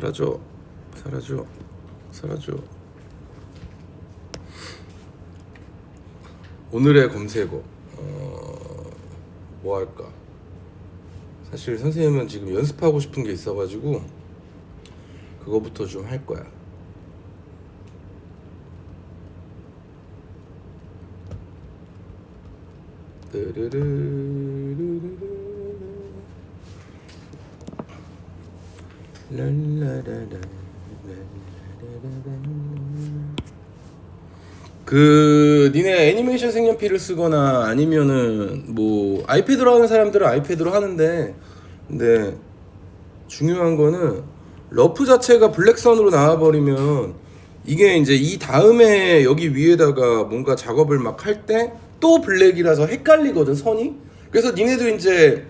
사라져, 사라져, 사라져. 오늘의 검색어 뭐 할까? 사실 선생님은 지금 연습하고 싶은 게 있어가지고 그거부터 좀 할 거야. 니네 애니메이션 색연필을 쓰거나 아니면은 뭐 아이패드로 하는 사람들은 아이패드로 하는데, 근데 중요한 거는 러프 자체가 블랙선으로 나와버리면 이게 이제 이 다음에 여기 위에다가 뭔가 작업을 막 할 때 또 블랙이라서 헷갈리거든, 선이. 그래서 니네도 이제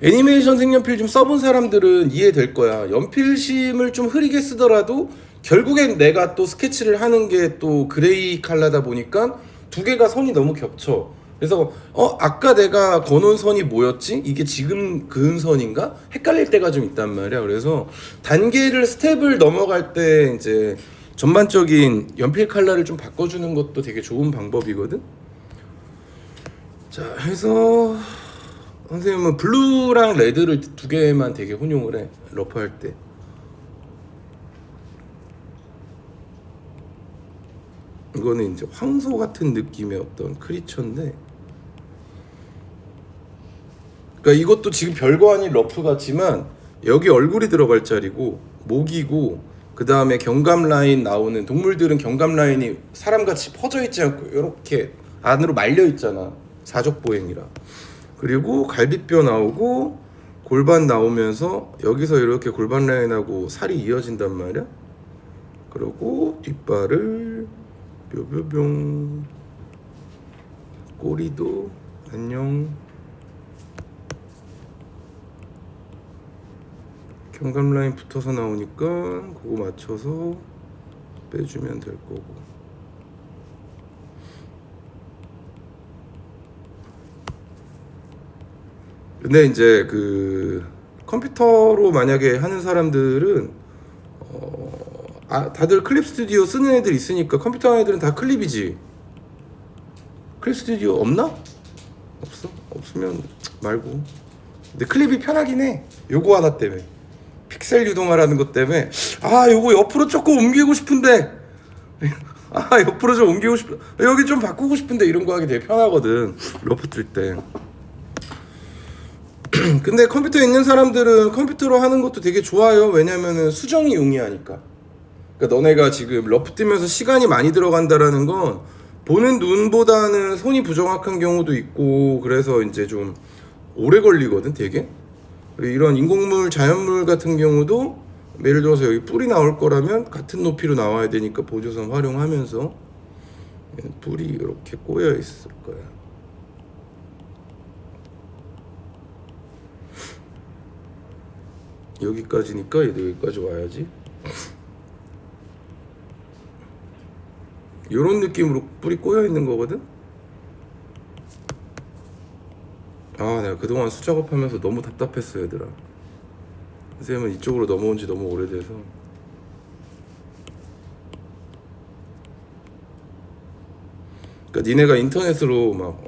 애니메이션 색연필 좀 써본 사람들은 이해될 거야. 연필심을 좀 흐리게 쓰더라도 결국엔 내가 또 스케치를 하는 게 또 그레이 컬러다 보니까 두 개가 선이 너무 겹쳐. 그래서 아까 내가 거놓은 선이 뭐였지? 이게 지금 그은 선인가? 헷갈릴 때가 좀 있단 말이야. 그래서 단계를 스텝을 넘어갈 때 이제 전반적인 연필 컬러를 좀 바꿔주는 것도 되게 좋은 방법이거든. 자, 해서 선생님은 블루랑 레드를 두 개만 되게 혼용을 해, 러프 할 때. 이거는 이제 황소 같은 느낌의 어떤 크리처인데, 그러니까 이것도 지금 별거 아닌 러프 같지만 여기 얼굴이 들어갈 자리고 목이고, 그 다음에 경감 라인 나오는 동물들은 경감 라인이 사람같이 퍼져 있지 않고 이렇게 안으로 말려 있잖아, 사족보행이라. 그리고 갈비뼈 나오고 골반 나오면서 여기서 이렇게 골반 라인하고 살이 이어진단 말이야. 그리고 뒷발을 뾰뾰뿅, 꼬리도 안녕. 경감 라인 붙어서 나오니까 그거 맞춰서 빼주면 될 거고. 근데 이제 그 컴퓨터로 만약에 하는 사람들은 다들 클립 스튜디오 쓰는 애들 있으니까, 컴퓨터 하는 애들은 다 클립이지. 클립 스튜디오 없나? 없어? 없으면 말고. 근데 클립이 편하긴 해, 요거 하나 때문에. 픽셀 유동화라는 것 때문에. 요거 옆으로 조금 옮기고 싶은데 옆으로 좀 옮기고 싶, 여기 좀 바꾸고 싶은데, 이런 거 하기 되게 편하거든, 러프 틀 때. 근데 컴퓨터에 있는 사람들은 컴퓨터로 하는 것도 되게 좋아요. 왜냐면은 수정이 용이하니까. 그러니까 너네가 지금 러프 뜨면서 시간이 많이 들어간다라는 건 보는 눈보다는 손이 부정확한 경우도 있고, 그래서 이제 좀 오래 걸리거든, 되게. 그리고 이런 인공물, 자연물 같은 경우도 예를 들어서 여기 뿔이 나올 거라면 같은 높이로 나와야 되니까 보조선 활용하면서 뿔이 이렇게 꼬여 있을 거야. 여기까지니까 얘도 여기까지 와야지. 요런 느낌으로 뿔이 꼬여 있는 거거든. 내가 그동안 수작업하면서 너무 답답했어, 얘들아. 선생님은 이쪽으로 넘어온 지 너무 오래돼서. 그러니까 니네가 인터넷으로 막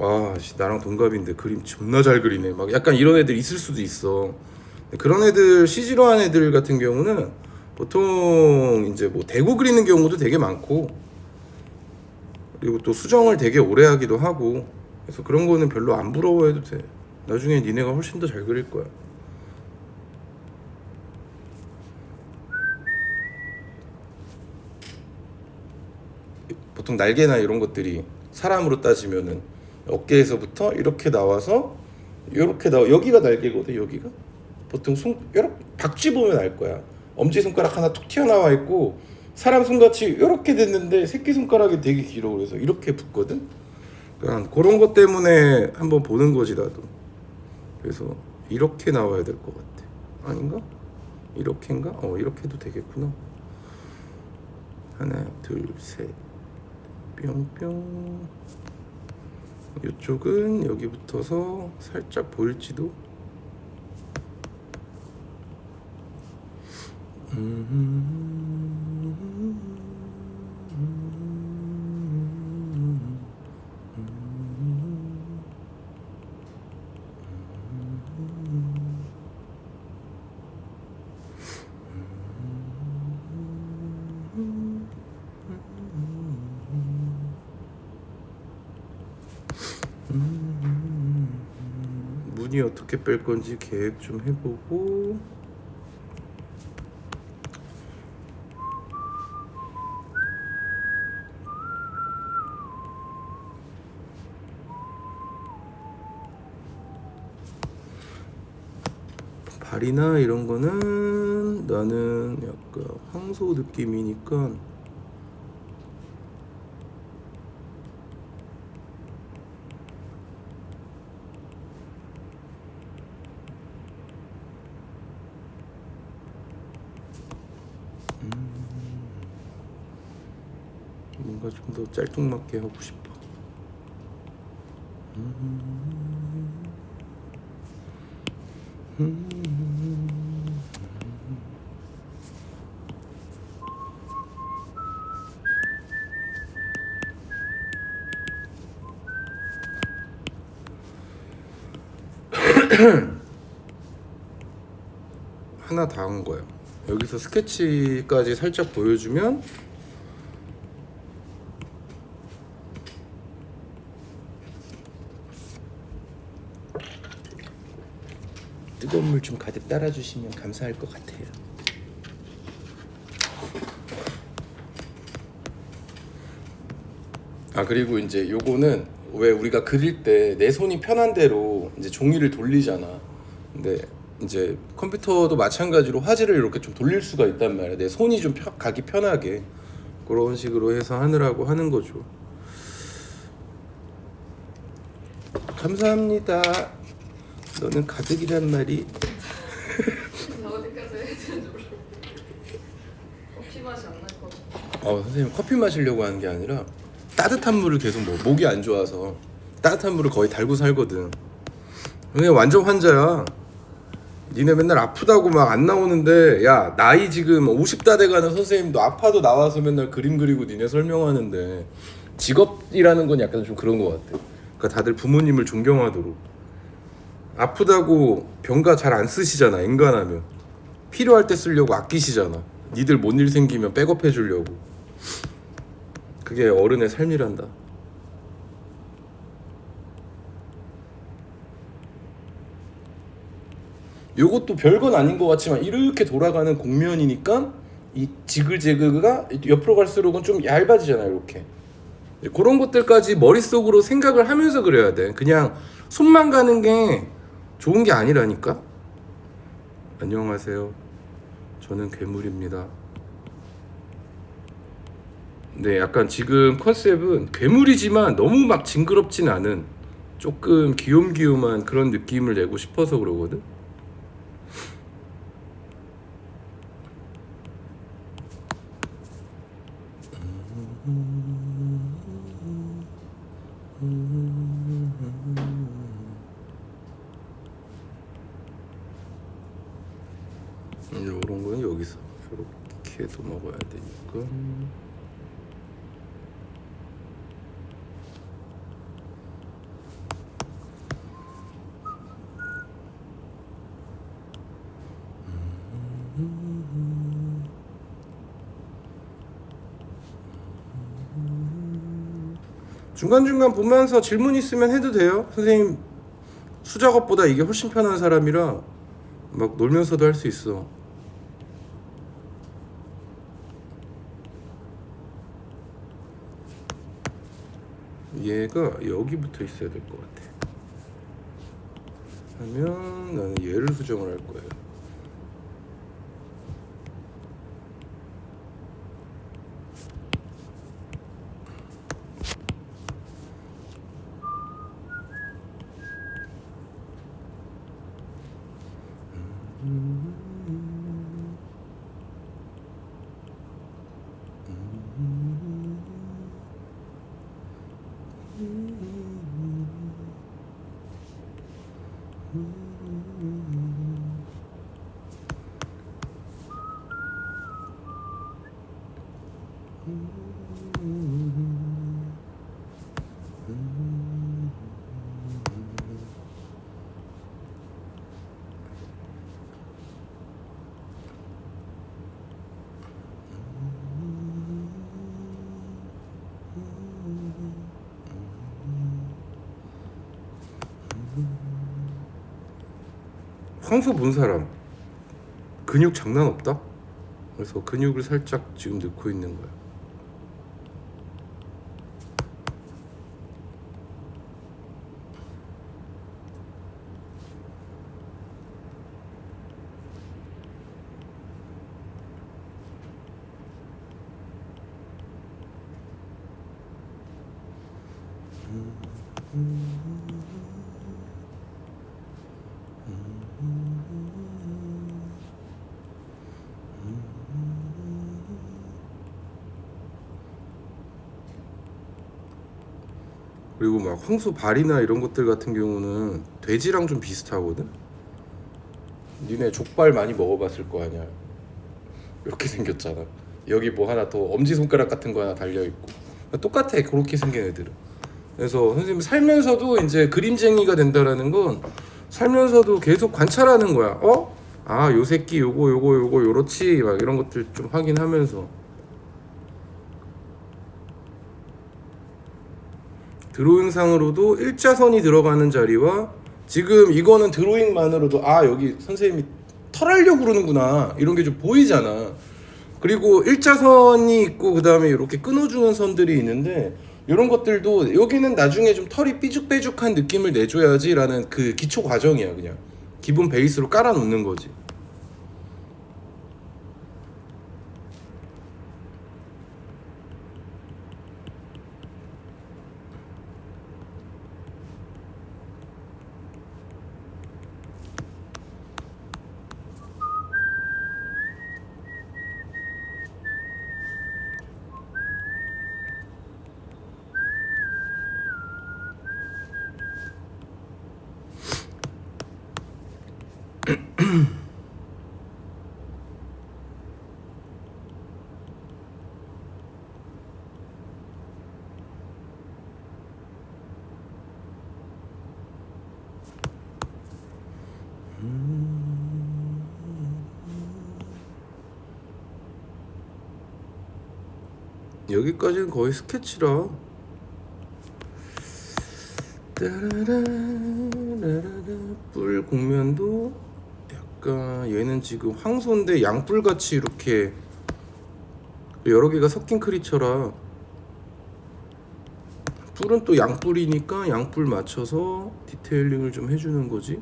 나랑 동갑인데 그림 존나 잘 그리네, 막 약간 이런 애들 있을 수도 있어. 그런 애들, CG로 한 애들 같은 경우는 보통 이제 뭐 대고 그리는 경우도 되게 많고, 그리고 또 수정을 되게 오래 하기도 하고, 그래서 그런 거는 별로 안 부러워해도 돼. 나중에 니네가 훨씬 더 잘 그릴 거야. 보통 날개나 이런 것들이 사람으로 따지면은 어깨에서부터 이렇게 나와서 이렇게 여기가 날개거든, 여기가. 보통 이렇게 박쥐 보면 알 거야. 엄지손가락 하나 툭 튀어나와 있고, 사람 손같이 이렇게 됐는데 새끼손가락이 되게 길어. 그래서 이렇게 붙거든. 그러니까 그런 것 때문에 한번 보는 거지, 나도. 그래서 이렇게 나와야 될 것 같아. 아닌가? 이렇게인가? 이렇게 해도 되겠구나. 하나, 둘, 셋. 뿅뿅. 이쪽은 여기 붙어서 살짝 보일지도. 문의 어떻게 뺄 건지 계획 좀 해보고. 발이나 이런 거는 나는 약간 황소 느낌이니까 뭔가 좀 더 짤뚱맞게 하고 싶어. 하나 다 한 거야. 여기서 스케치까지 살짝 보여주면 뜨거운 물 좀 가득 따라주시면 감사할 것 같아요. 아, 그리고 이제 요거는 왜 우리가 그릴 때 내 손이 편한 대로 이제 종이를 돌리잖아. 근데 이제 컴퓨터도 마찬가지로 화질을 이렇게 좀 돌릴 수가 있단 말이야. 내 손이 좀 가기 편하게 그런 식으로 해서 하느라고 하는 거죠. 감사합니다. 너는 가득이란 말이. 어디까지 해야 되는지 몰라. 커피 맛이 안 날 것 같아. 선생님 커피 마시려고 하는 게 아니라 따뜻한 물을 계속 목이 안 좋아서 따뜻한 물을 거의 달고 살거든. 그냥 완전 환자야. 니네 맨날 아프다고 막 안 나오는데, 야 나이 지금 50다 돼가는 선생님도 아파도 나와서 맨날 그림 그리고 니네 설명하는데, 직업이라는 건 약간 좀 그런 것 같아. 그러니까 다들 부모님을 존경하도록. 아프다고 병가 잘 안 쓰시잖아. 인간하면 필요할 때 쓰려고 아끼시잖아. 니들 뭔 일 생기면 백업해 주려고. 그게 어른의 삶이란다. 요것도 별건 아닌 것 같지만 이렇게 돌아가는 곡면이니까 이 지글재그가 옆으로 갈수록은 좀 얇아지잖아요. 이렇게 그런 것들까지 머릿속으로 생각을 하면서 그려야 돼. 그냥 손만 가는 게 좋은 게 아니라니까. 안녕하세요, 저는 괴물입니다. 네, 약간 지금 컨셉은 괴물이지만 너무 막 징그럽진 않은 조금 귀욤귀욤한 그런 느낌을 내고 싶어서 그러거든. 이런 거는 여기서 이렇게 해서 먹어야 되니까. 중간중간 보면서 질문 있으면 해도 돼요. 선생님 수작업보다 이게 훨씬 편한 사람이라 막 놀면서도 할 수 있어. 얘가 여기 붙어 있어야 될 것 같아. 하면 나는 얘를 수정을 할 거예요. 황소 본 사람 근육 장난 없다. 그래서 근육을 살짝 지금 넣고 있는 거야. 그리고 막 황소 발이나 이런 것들 같은 경우는 돼지랑 좀 비슷하거든. 니네 족발 많이 먹어봤을 거 아니야. 이렇게 생겼잖아. 여기 뭐 하나 더 엄지손가락 같은 거 하나 달려있고 똑같아. 그렇게 생긴 애들은. 그래서 선생님 살면서도 이제 그림쟁이가 된다라는 건 살면서도 계속 관찰하는 거야. 어? 아, 요 새끼 요거 요렇지. 막 이런 것들 좀 확인하면서 드로잉상으로도 일자선이 들어가는 자리와 지금 이거는 드로잉만으로도 아, 여기 선생님이 털하려고 그러는구나 이런 게 좀 보이잖아. 그리고 일자선이 있고 그 다음에 이렇게 끊어주는 선들이 있는데 이런 것들도 여기는 나중에 좀 털이 삐죽빼죽한 느낌을 내줘야지라는 그 기초 과정이야. 그냥 기본 베이스로 깔아놓는 거지. 여기까지는 거의 스케치라. 뿔 공면도 약간 얘는 지금 황소인데 양뿔같이 이렇게 여러 개가 섞인 크리처라 뿔은 또 양뿔이니까 양뿔 맞춰서 디테일링을 좀 해주는 거지.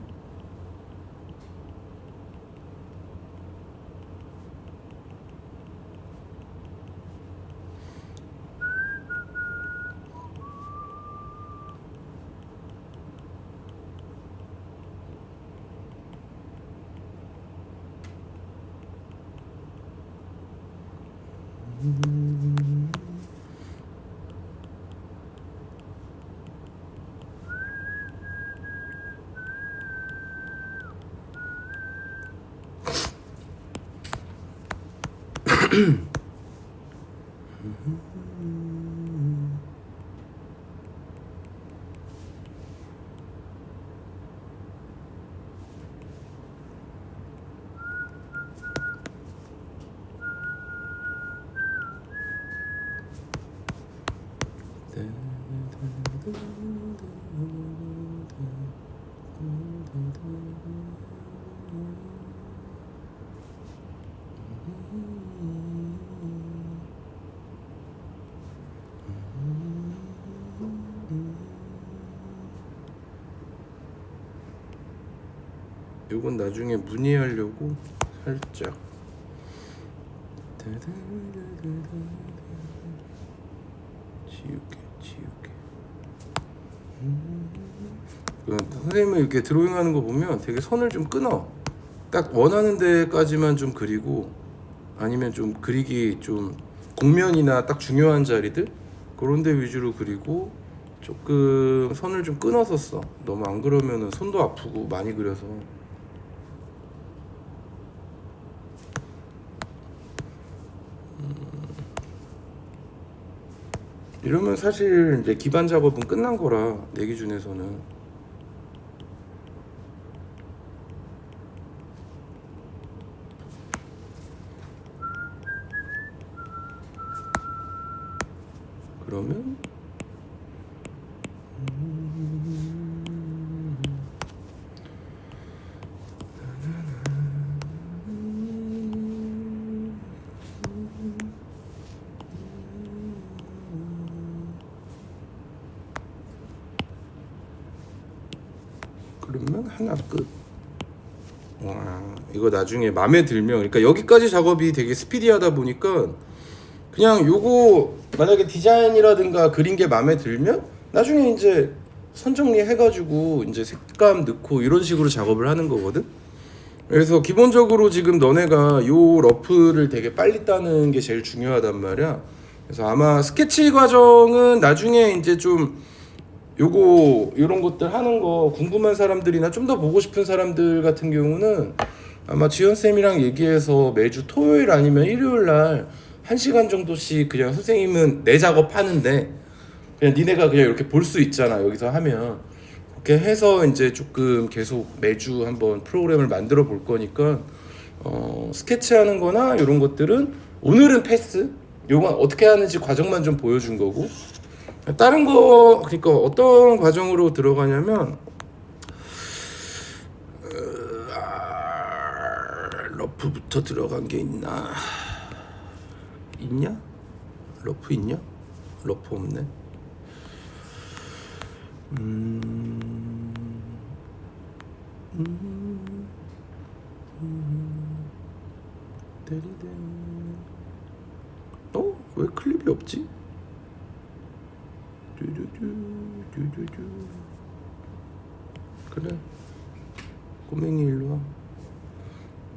요건 나중에 문의하려고 살짝 지우개. 선생님은 이렇게 드로잉하는 거 보면 되게 선을 좀 끊어. 딱 원하는 데까지만 좀 그리고 아니면 좀 그리기 좀 곡면이나 딱 중요한 자리들 그런 데 위주로 그리고 조금 선을 좀 끊어서 써. 너무 안 그러면은 손도 아프고 많이 그려서. 이러면 사실 이제 기반 작업은 끝난 거라 내 기준에서는. 그러면 정도면 하나 끝. 와, 이거 나중에 마음에 들면, 그러니까 여기까지 작업이 되게 스피디하다 보니까 그냥 요거 만약에 디자인이라든가 그린 게 마음에 들면 나중에 이제 선 정리해가지고 이제 색감 넣고 이런 식으로 작업을 하는 거거든. 그래서 기본적으로 지금 너네가 요 러프를 되게 빨리 따는 게 제일 중요하단 말이야. 그래서 아마 스케치 과정은 나중에 이제 좀 요거 이런 것들 하는 거 궁금한 사람들이나 좀 더 보고 싶은 사람들 같은 경우는 아마 지현 쌤이랑 얘기해서 매주 토요일 아니면 일요일 날 1시간 정도씩 그냥 선생님은 내 작업하는데 그냥 니네가 그냥 이렇게 볼 수 있잖아. 여기서 하면 그렇게 해서 이제 조금 계속 매주 한번 프로그램을 만들어 볼 거니까 스케치하는 거나 이런 것들은 오늘은 패스. 요건 어떻게 하는지 과정만 좀 보여준 거고, 다른 거 그러니까 어떤 과정으로 들어가냐면 러프부터 들어간 게 있나? 있냐? 러프 있냐? 러프 없네. 왜 클립이 없지? 그래, 꼬맹이 일로 와.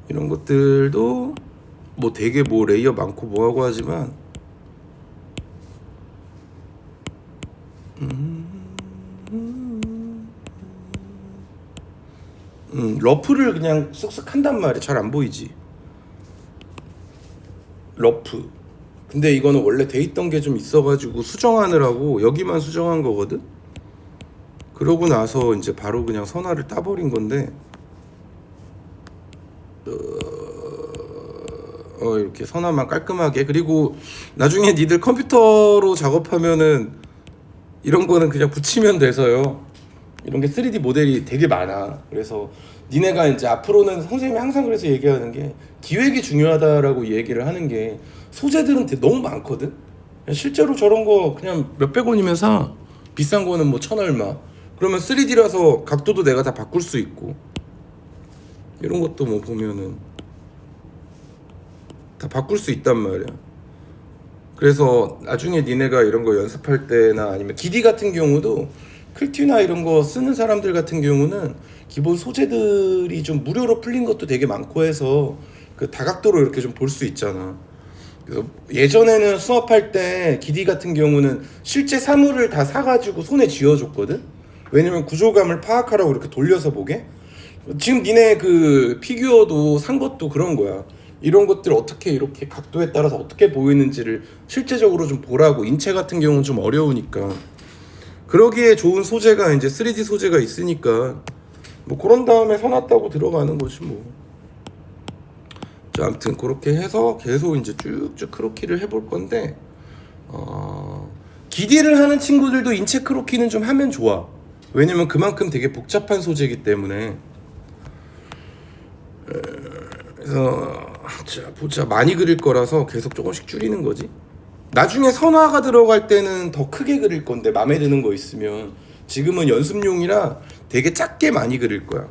이런 것들도 뭐 되게 뭐 레이어 많고 뭐하고 하지만 러프를 그냥 쓱쓱 한단 말이야. 잘 안 보이지? 러프. 근데 이거는 원래 돼 있던 게 좀 있어가지고 수정하느라고 여기만 수정한 거거든. 그러고 나서 이제 바로 그냥 선화를 따버린 건데, 이렇게 선화만 깔끔하게. 그리고 나중에 니들 컴퓨터로 작업하면은 이런 거는 그냥 붙이면 돼서요. 이런 게 3D 모델이 되게 많아. 그래서 니네가 이제 앞으로는 선생님이 항상 그래서 얘기하는 게 기획이 중요하다라고 얘기를 하는 게, 소재들은 너무 많거든. 실제로 저런 거 그냥 몇백 원이면 사. 비싼 거는 뭐 1,000 얼마. 그러면 3D라서 각도도 내가 다 바꿀 수 있고, 이런 것도 뭐 보면은 다 바꿀 수 있단 말이야. 그래서 나중에 니네가 이런 거 연습할 때나 아니면 기디 같은 경우도 클튜나 이런 거 쓰는 사람들 같은 경우는 기본 소재들이 좀 무료로 풀린 것도 되게 많고 해서 그 다각도로 이렇게 좀 볼 수 있잖아. 그래서 예전에는 수업할 때 기디 같은 경우는 실제 사물을 다 사가지고 손에 쥐어줬거든. 왜냐면 구조감을 파악하라고 이렇게 돌려서 보게. 지금 니네 그 피규어도 산 것도 그런 거야. 이런 것들 어떻게 이렇게 각도에 따라서 어떻게 보이는지를 실제적으로 좀 보라고. 인체 같은 경우는 좀 어려우니까. 그러기에 좋은 소재가 이제 3D 소재가 있으니까 뭐 그런 다음에 서놨다고 들어가는 거지 뭐. 자, 아무튼 그렇게 해서 계속 이제 쭉쭉 크로키를 해볼 건데, 기디를 하는 친구들도 인체 크로키는 좀 하면 좋아. 왜냐면 그만큼 되게 복잡한 소재이기 때문에. 그래서 자 보자, 많이 그릴 거라서 계속 조금씩 줄이는 거지. 나중에 선화가 들어갈 때는 더 크게 그릴 건데, 마음에 드는 거 있으면. 지금은 연습용이라 되게 작게 많이 그릴 거야.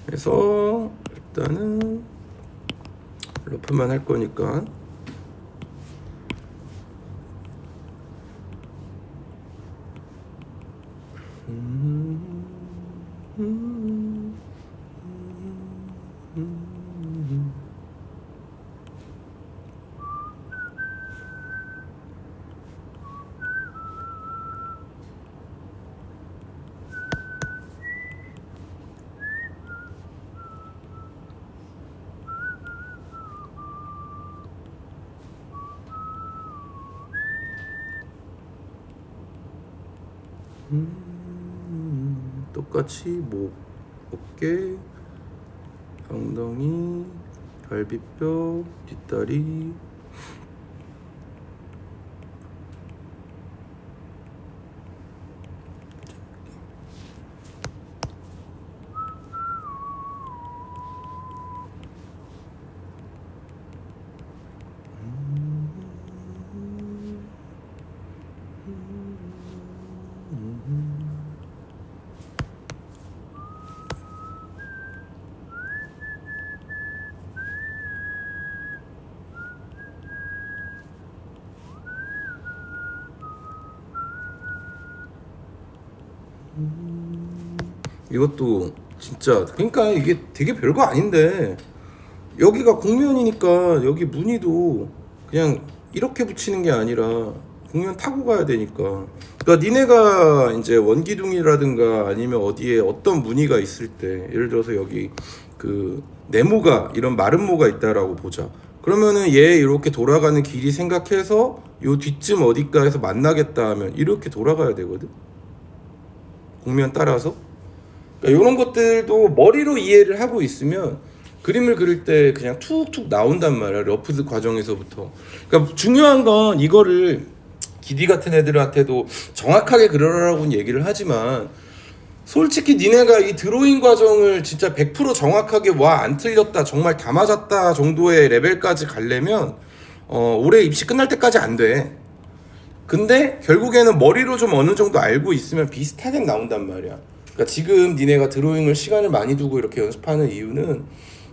그래서 일단은 러프만 할 거니까 똑같이 목, 어깨, 엉덩이, 갈비뼈, 뒷다리. 이것도 진짜 그러니까 이게 되게 별거 아닌데 여기가 곡면이니까 여기 무늬도 그냥 이렇게 붙이는 게 아니라 곡면 타고 가야 되니까. 그러니까 니네가 이제 원기둥이라든가 아니면 어디에 어떤 무늬가 있을 때 예를 들어서 여기 그 네모가 이런 마른 모가 있다라고 보자. 그러면은 얘 이렇게 돌아가는 길이 생각해서 요 뒷쯤 어디가에서 만나겠다 하면 이렇게 돌아가야 되거든. 곡면 따라서. 그러니까 이런 것들도 머리로 이해를 하고 있으면 그림을 그릴 때 그냥 툭툭 나온단 말이야. 러프 과정에서부터. 그러니까 중요한 건 이거를 기디 같은 애들한테도 정확하게 그려라라고는 얘기를 하지만 솔직히 니네가 이 드로잉 과정을 진짜 100% 정확하게 와 안 틀렸다 정말 다 맞았다 정도의 레벨까지 가려면 올해 입시 끝날 때까지 안 돼. 근데 결국에는 머리로 좀 어느 정도 알고 있으면 비슷하게 나온단 말이야. 그러니까 지금 니네가 드로잉을 시간을 많이 두고 이렇게 연습하는 이유는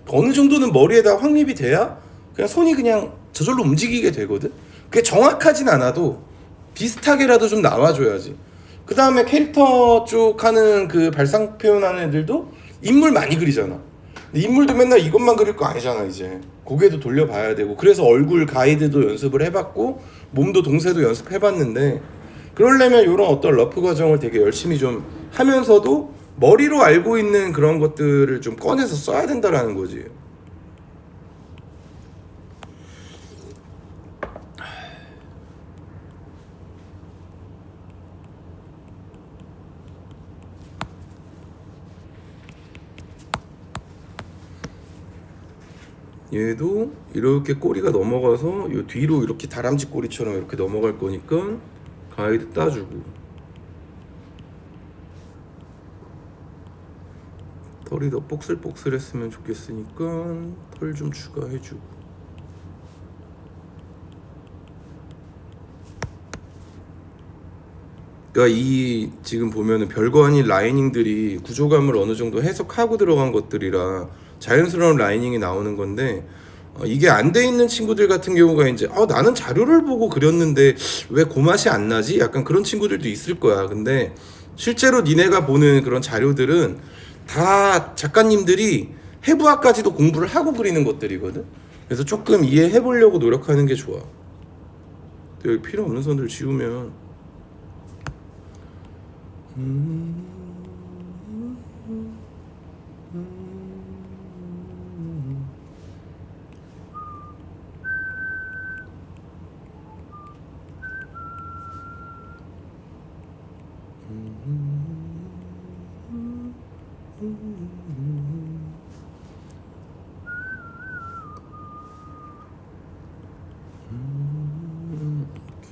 어느 정도는 머리에다 확립이 돼야 그냥 손이 그냥 저절로 움직이게 되거든. 그게 정확하진 않아도 비슷하게라도 좀 나와줘야지. 그 다음에 캐릭터 쪽 하는 그 발상 표현하는 애들도 인물 많이 그리잖아. 근데 인물도 맨날 이것만 그릴 거 아니잖아. 이제 고개도 돌려봐야 되고. 그래서 얼굴 가이드도 연습을 해봤고 몸도 동세도 연습해봤는데 그러려면 이런 어떤 러프 과정을 되게 열심히 좀 하면서도 머리로 알고 있는 그런 것들을 좀 꺼내서 써야 된다라는 거지. 얘도 이렇게 꼬리가 넘어가서 요 뒤로 이렇게 다람쥐 꼬리처럼 이렇게 넘어갈 거니까 가이드 따주고 털이 더 뽁슬뽁슬했으면 좋겠으니까 털 좀 추가해주고. 그러니까 이 지금 보면은 별거 아닌 라이닝들이 구조감을 어느 정도 해석하고 들어간 것들이라 자연스러운 라이닝이 나오는 건데 이게 안 돼 있는 친구들 같은 경우가 이제 나는 자료를 보고 그렸는데 왜 그 맛이 안 나지? 약간 그런 친구들도 있을 거야. 근데 실제로 니네가 보는 그런 자료들은 다 작가님들이 해부학까지도 공부를 하고 그리는 것들이거든. 그래서 조금 이해해 보려고 노력하는 게 좋아. 여기 필요 없는 선들 지우면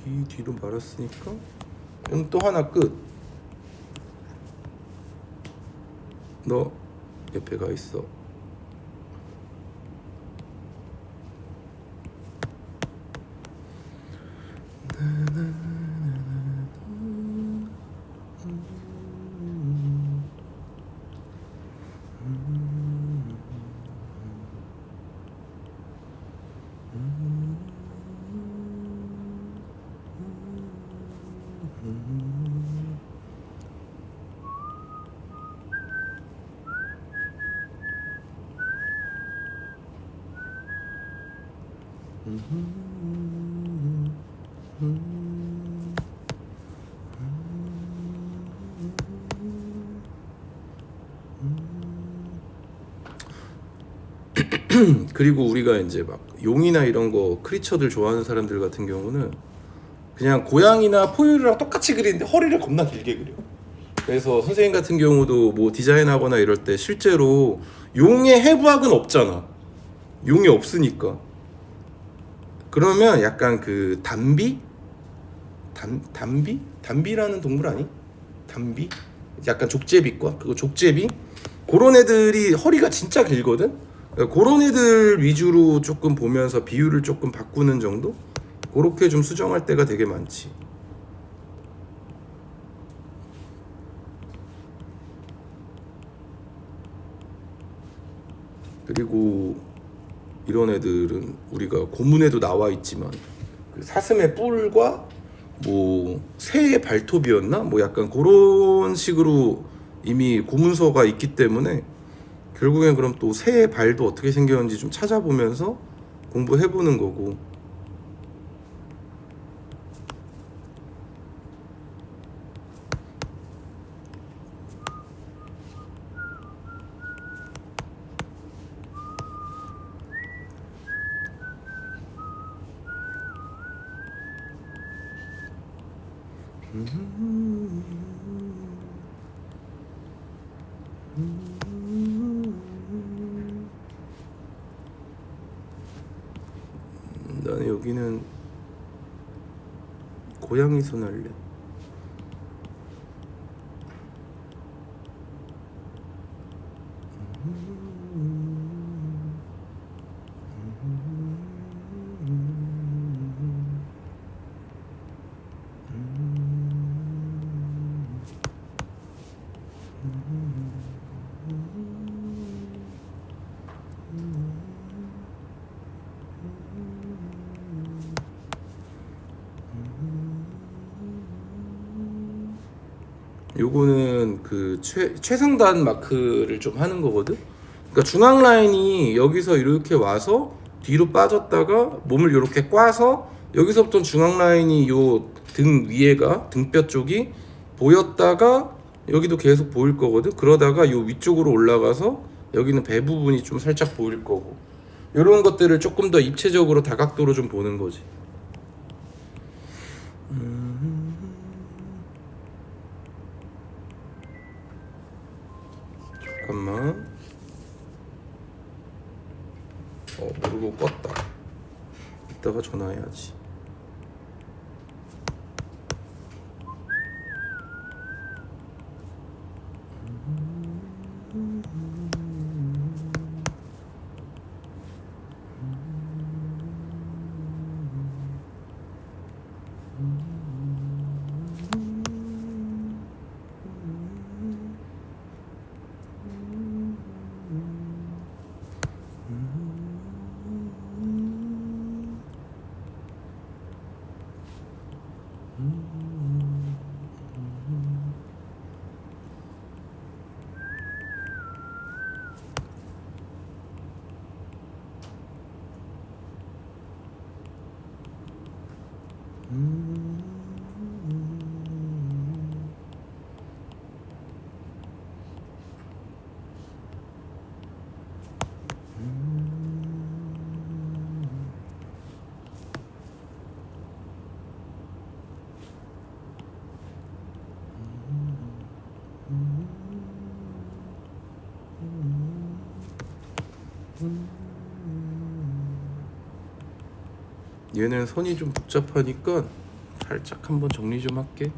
귀 뒤로 말았으니까 그럼 또 하나 끝. 너 옆에 가 있어. 그리고 우리가 이제 막 용이나 이런 거 크리처들 좋아하는 사람들 같은 경우는 그냥 고양이나 포유류랑 똑같이 그리는데 허리를 겁나 길게 그려. 그래서 선생님 같은 경우도 뭐 디자인하거나 이럴 때 실제로 용의 해부학은 없잖아. 용이 없으니까. 그러면 약간 그 담비? 담비? 담비라는 동물 아니? 담비? 약간 족제비과? 그거 족제비? 그런 애들이 허리가 진짜 길거든? 그런 애들 위주로 조금 보면서 비율을 조금 바꾸는 정도? 그렇게 좀 수정할 때가 되게 많지. 그리고 이런 애들은 우리가 고문에도 나와 있지만 그 사슴의 뿔과 뭐 새의 발톱이었나? 뭐 약간 그런 식으로 이미 고문서가 있기 때문에 결국엔 그럼 또 새의 발도 어떻게 생겼는지 좀 찾아보면서 공부해보는 거고. 나는 여기는 고양이 손 할래. 요거는 그 최상단 마크를 좀 하는 거거든. 그러니까 중앙 라인이 여기서 이렇게 와서 뒤로 빠졌다가 몸을 이렇게 꽈서 여기서부터 중앙 라인이 요 등 위에가 등뼈 쪽이 보였다가 여기도 계속 보일 거거든. 그러다가 요 위쪽으로 올라가서 여기는 배 부분이 좀 살짝 보일 거고. 이런 것들을 조금 더 입체적으로 다각도로 좀 보는 거지. 잠깐만. 모르고 껐다. 이따가 전화해야지. 얘는 선이 좀 복잡하니까 살짝 한번 정리 좀 할게.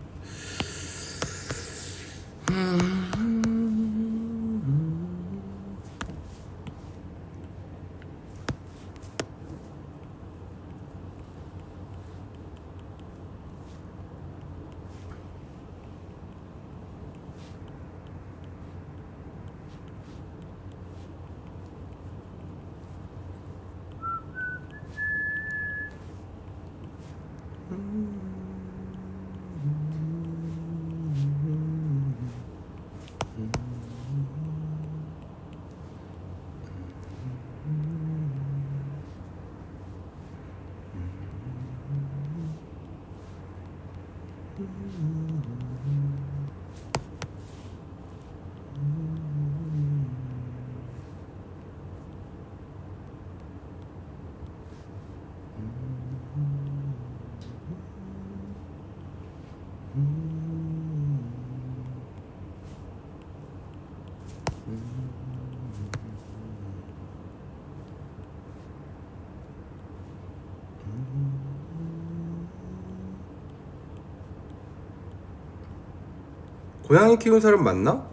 고양이 키우는 사람 맞나?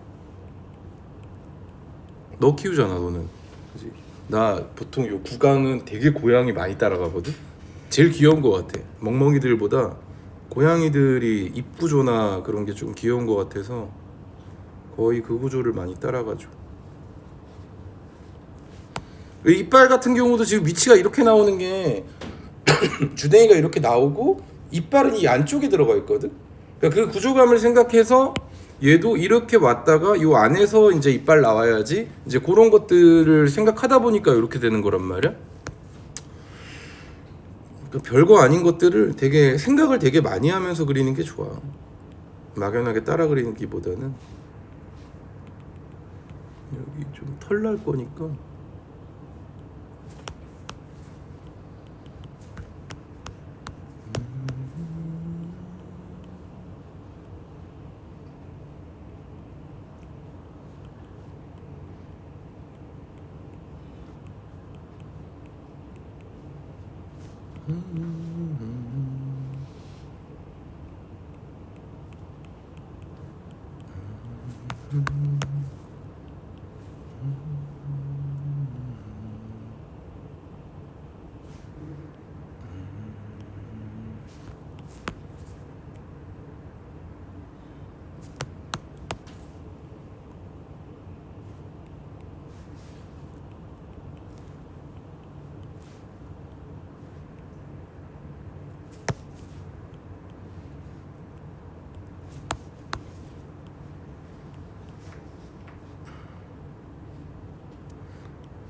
너 키우잖아, 너는. 그지? 나 보통 요 구강은 되게 고양이 많이 따라가거든. 제일 귀여운 것 같아. 멍멍이들보다 고양이들이 입 구조나 그런 게 좀 귀여운 것 같아서 거의 그 구조를 많이 따라가죠. 이빨 같은 경우도 지금 위치가 이렇게 나오는 게 주댕이가 이렇게 나오고 이빨은 이 안쪽에 들어가 있거든. 그러니까 그 구조감을 생각해서 얘도 이렇게 왔다가 요 안에서 이제 이빨 나와야지 이제 그런 것들을 생각하다 보니까 이렇게 되는 거란 말이야. 그러니까 별거 아닌 것들을 되게 생각을 되게 많이 하면서 그리는 게 좋아. 막연하게 따라 그리기보다는. 여기 좀 털 날 거니까.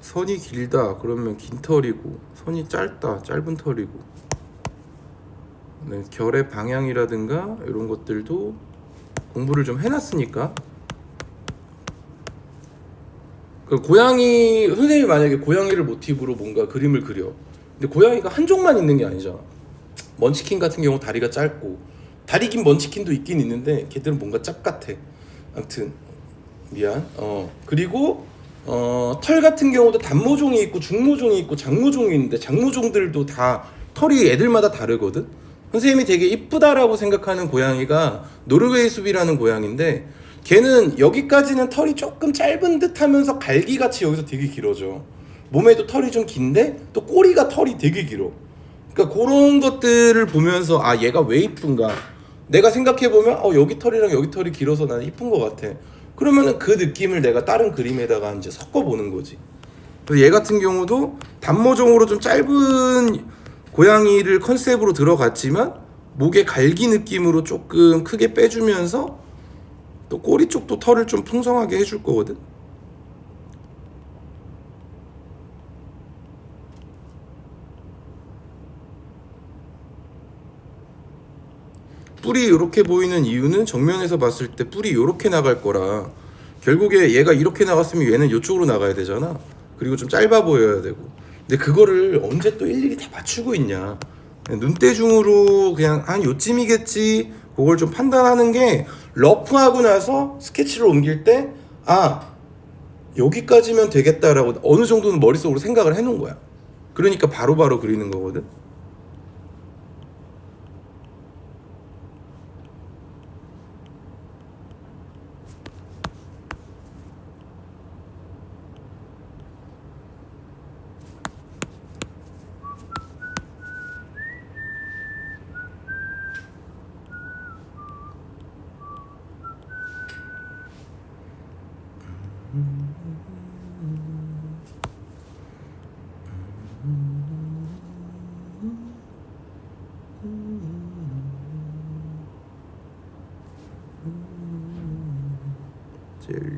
선이 길다 그러면 긴 털이고, 선이 짧다 짧은 털이고. 네, 결의 방향이라든가 이런 것들도 공부를 좀 해놨으니까. 그 고양이, 선생님이 만약에 고양이를 모티브로 뭔가 그림을 그려, 근데 고양이가 한쪽만 있는 게 아니잖아. 먼치킨 같은 경우 다리가 짧고, 다리 긴 먼치킨도 있긴 있는데 걔들은 뭔가 짭 같아. 아무튼 미안. 그리고 털 같은 경우도 단모종이 있고 중모종이 있고 장모종이 있는데, 장모종들도 다 털이 애들마다 다르거든. 선생님이 되게 이쁘다라고 생각하는 고양이가 노르웨이 숲이라는 고양인데, 걔는 여기까지는 털이 조금 짧은 듯 하면서 갈기같이 여기서 되게 길어져. 몸에도 털이 좀 긴데 또 꼬리가 털이 되게 길어. 그러니까 그런 것들을 보면서 아, 얘가 왜 이쁜가, 내가 생각해보면 여기 털이랑 여기 털이 길어서 나는 이쁜 것 같아. 그러면은 그 느낌을 내가 다른 그림에다가 이제 섞어보는 거지. 그래서 얘 같은 경우도 단모종으로 좀 짧은 고양이를 컨셉으로 들어갔지만, 목에 갈기 느낌으로 조금 크게 빼주면서 또 꼬리 쪽도 털을 좀 풍성하게 해줄 거거든. 뿔이 이렇게 보이는 이유는 정면에서 봤을 때 뿔이 이렇게 나갈 거라, 결국에 얘가 이렇게 나갔으면 얘는 이쪽으로 나가야 되잖아. 그리고 좀 짧아 보여야 되고. 근데 그거를 언제 또 일일이 다 맞추고 있냐. 그냥 눈대중으로 그냥 한 요쯤이겠지, 그걸 좀 판단하는 게, 러프하고 나서 스케치를 옮길 때 여기까지면 되겠다라고 어느 정도는 머릿속으로 생각을 해놓은 거야. 그러니까 바로바로 그리는 거거든. 젤리.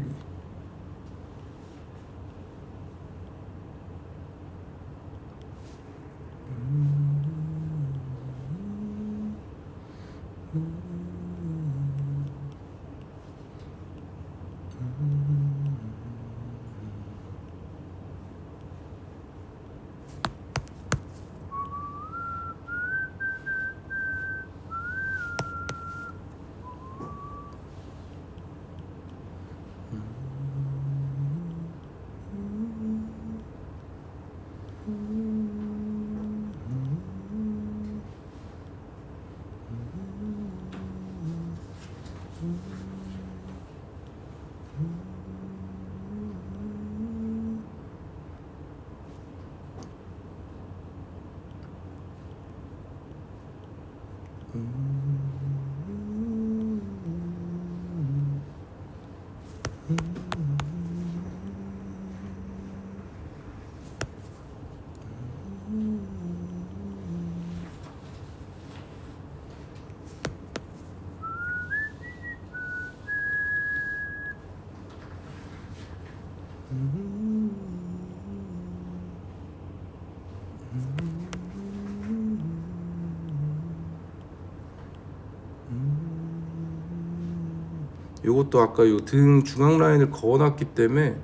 요것도 아까 요 등 중앙 라인을 그어놨기 때문에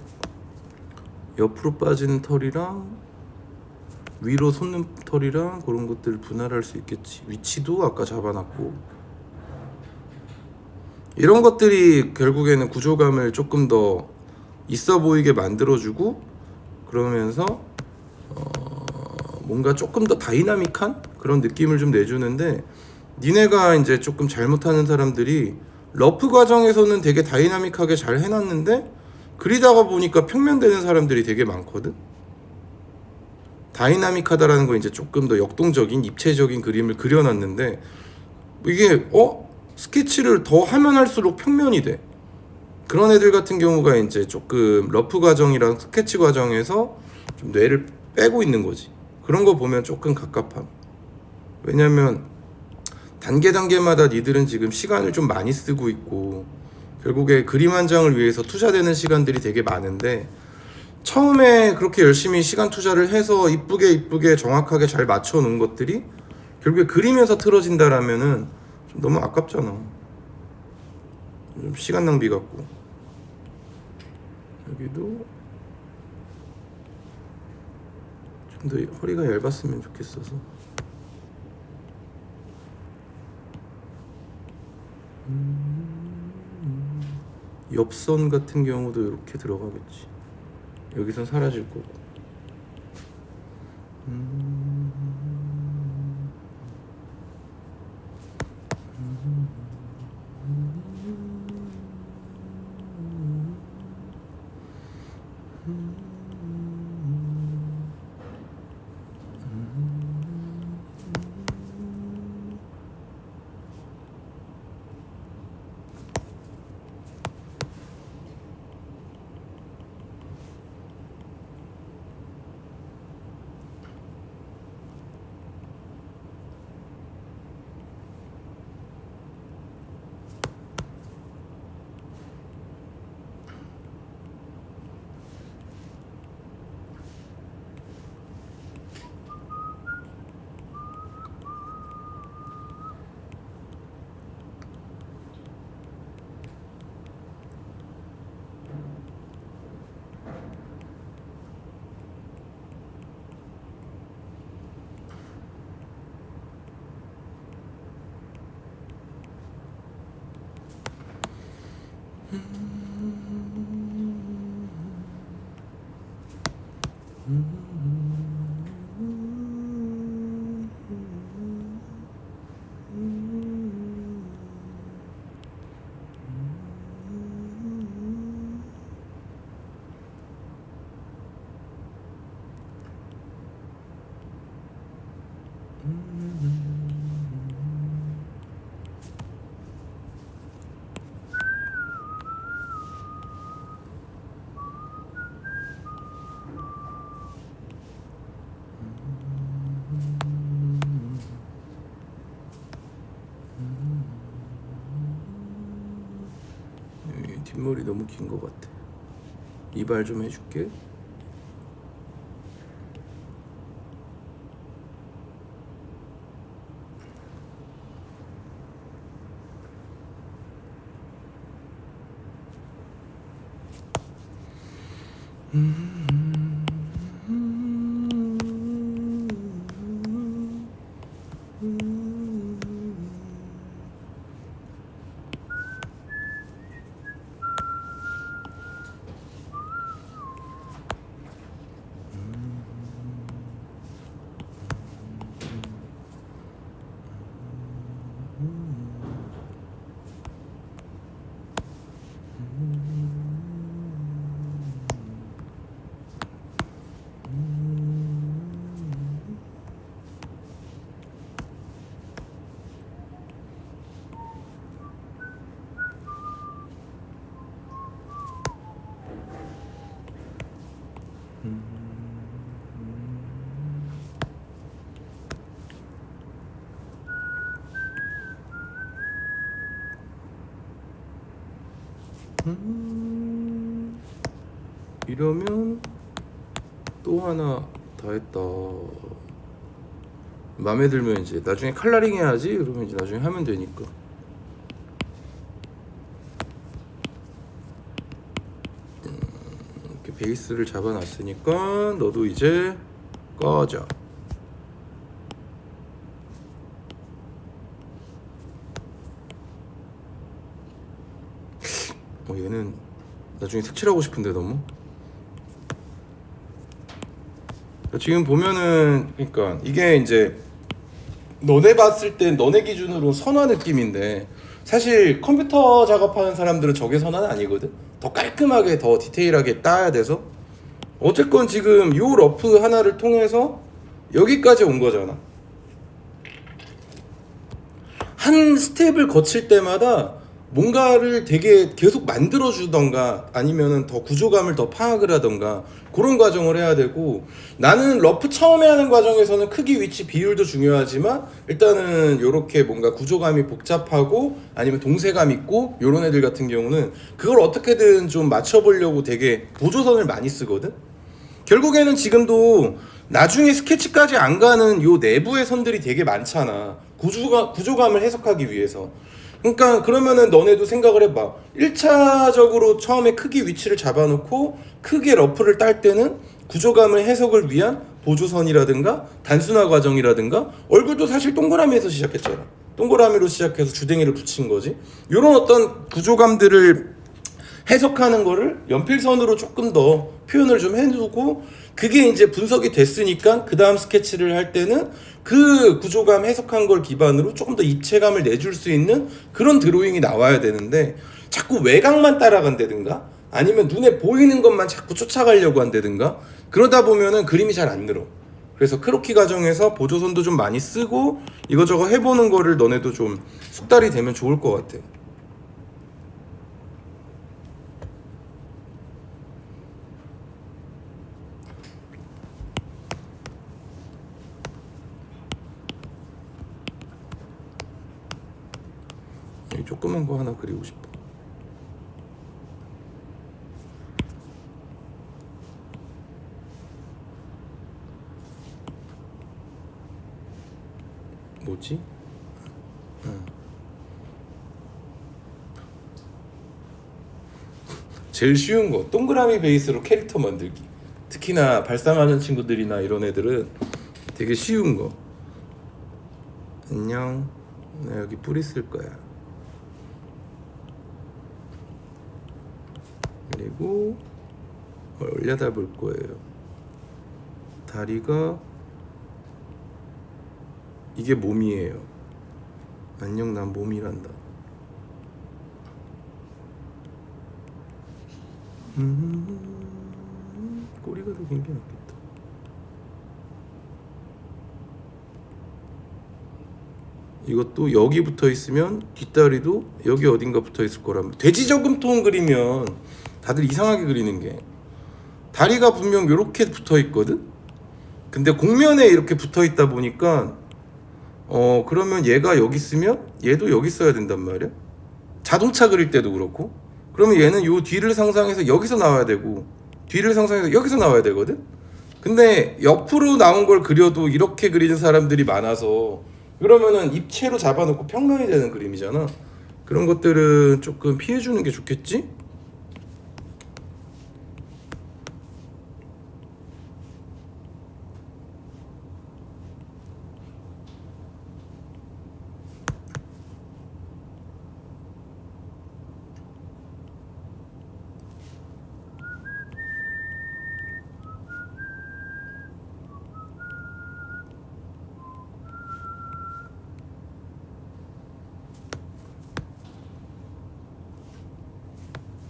옆으로 빠지는 털이랑 위로 솟는 털이랑 그런 것들을 분할할 수 있겠지. 위치도 아까 잡아놨고, 이런 것들이 결국에는 구조감을 조금 더 있어 보이게 만들어주고, 그러면서 뭔가 조금 더 다이나믹한 그런 느낌을 좀 내주는데, 니네가 이제 조금 잘못하는 사람들이 러프 과정에서는 되게 다이나믹하게 잘 해놨는데 그리다가 보니까 평면되는 사람들이 되게 많거든. 다이나믹하다라는 거 이제 조금 더 역동적인 입체적인 그림을 그려놨는데, 이게 스케치를 더 하면 할수록 평면이 돼. 그런 애들 같은 경우가 이제 조금 러프 과정이랑 스케치 과정에서 좀 뇌를 빼고 있는 거지. 그런 거 보면 조금 갑갑함. 왜냐면 단계마다 니들은 지금 시간을 좀 많이 쓰고 있고, 결국에 그림 한 장을 위해서 투자되는 시간들이 되게 많은데, 처음에 그렇게 열심히 시간 투자를 해서 이쁘게 정확하게 잘 맞춰 놓은 것들이 결국에 그리면서 틀어진다라면은 좀 너무 아깝잖아. 좀 시간 낭비 같고. 여기도 좀 더 허리가 얇았으면 좋겠어서. 옆선 같은 경우도 이렇게 들어가겠지. 여기선 사라질 거고. 뒷머리 너무 긴 것 같아. 이발 좀 해줄게. 이러면 또 하나 다 했다. 마음에 들면 이제 나중에 칼라링 해야지 그러면 이제 나중에 하면 되니까. 이렇게 베이스를 잡아놨으니까 너도 이제 꺼져. 얘는 나중에 색칠하고 싶은데 너무. 지금 보면은 그러니까 이게 이제 너네 봤을 땐 너네 기준으로 선화 느낌인데 사실 컴퓨터 작업하는 사람들은 저게 선화는 아니거든. 더 깔끔하게 더 디테일하게 따야 돼서 어쨌건 지금 요 러프 하나를 통해서 여기까지 온 거잖아. 한 스텝을 거칠 때마다 뭔가를 되게 계속 만들어 주던가 아니면은 더 구조감을 더 파악을 하던가 그런 과정을 해야 되고, 나는 러프 처음에 하는 과정에서는 크기 위치 비율도 중요하지만 일단은 요렇게 뭔가 구조감이 복잡하고 아니면 동세감 있고 요런 애들 같은 경우는 그걸 어떻게든 좀 맞춰보려고 되게 보조선을 많이 쓰거든. 결국에는 지금도 나중에 스케치까지 안 가는 요 내부의 선들이 되게 많잖아. 구조감을 해석하기 위해서. 그러니까 그러면은 너네도 생각을 해봐. 1차적으로 처음에 크기 위치를 잡아놓고 크게 러프를 딸 때는 구조감을 해석을 위한 보조선이라든가 단순화 과정이라든가, 얼굴도 사실 동그라미에서 시작했잖아. 동그라미로 시작해서 주댕이를 붙인 거지. 요런 어떤 구조감들을 해석하는 거를 연필선으로 조금 더 표현을 좀 해두고, 그게 이제 분석이 됐으니까 그 다음 스케치를 할 때는 그 구조감 해석한 걸 기반으로 조금 더 입체감을 내줄 수 있는 그런 드로잉이 나와야 되는데, 자꾸 외곽만 따라간다든가 아니면 눈에 보이는 것만 자꾸 쫓아가려고 한다든가 그러다 보면은 그림이 잘 안 늘어. 그래서 크로키 과정에서 보조선도 좀 많이 쓰고 이거저거 해보는 거를 너네도 좀 숙달이 되면 좋을 것 같아. 여기 조그만 거 하나 그리고 싶어. 뭐지? 제일 쉬운 거 동그라미 베이스로 캐릭터 만들기. 특히나 발상하는 친구들이나 이런 애들은 되게 쉬운 거. 안녕, 나 여기 뿌리 쓸 거야. 그리고 올려다 볼 거예요. 다리가 이게 몸이에요. 안녕, 난 몸이란다. 꼬리가 더 긴 게 낫겠다. 이것도 여기 붙어 있으면 뒷다리도 여기 어딘가 붙어 있을 거라면, 돼지 저금통 그리면 다들 이상하게 그리는 게 다리가 분명 이렇게 붙어 있거든. 근데 곡면에 이렇게 붙어 있다 보니까 그러면 얘가 여기 있으면 얘도 여기 있어야 된단 말이야. 자동차 그릴 때도 그렇고. 그러면 얘는 요 뒤를 상상해서 여기서 나와야 되고 뒤를 상상해서 여기서 나와야 되거든. 근데 옆으로 나온 걸 그려도 이렇게 그리는 사람들이 많아서 그러면은 입체로 잡아놓고 평면이 되는 그림이잖아. 그런 것들은 조금 피해주는 게 좋겠지?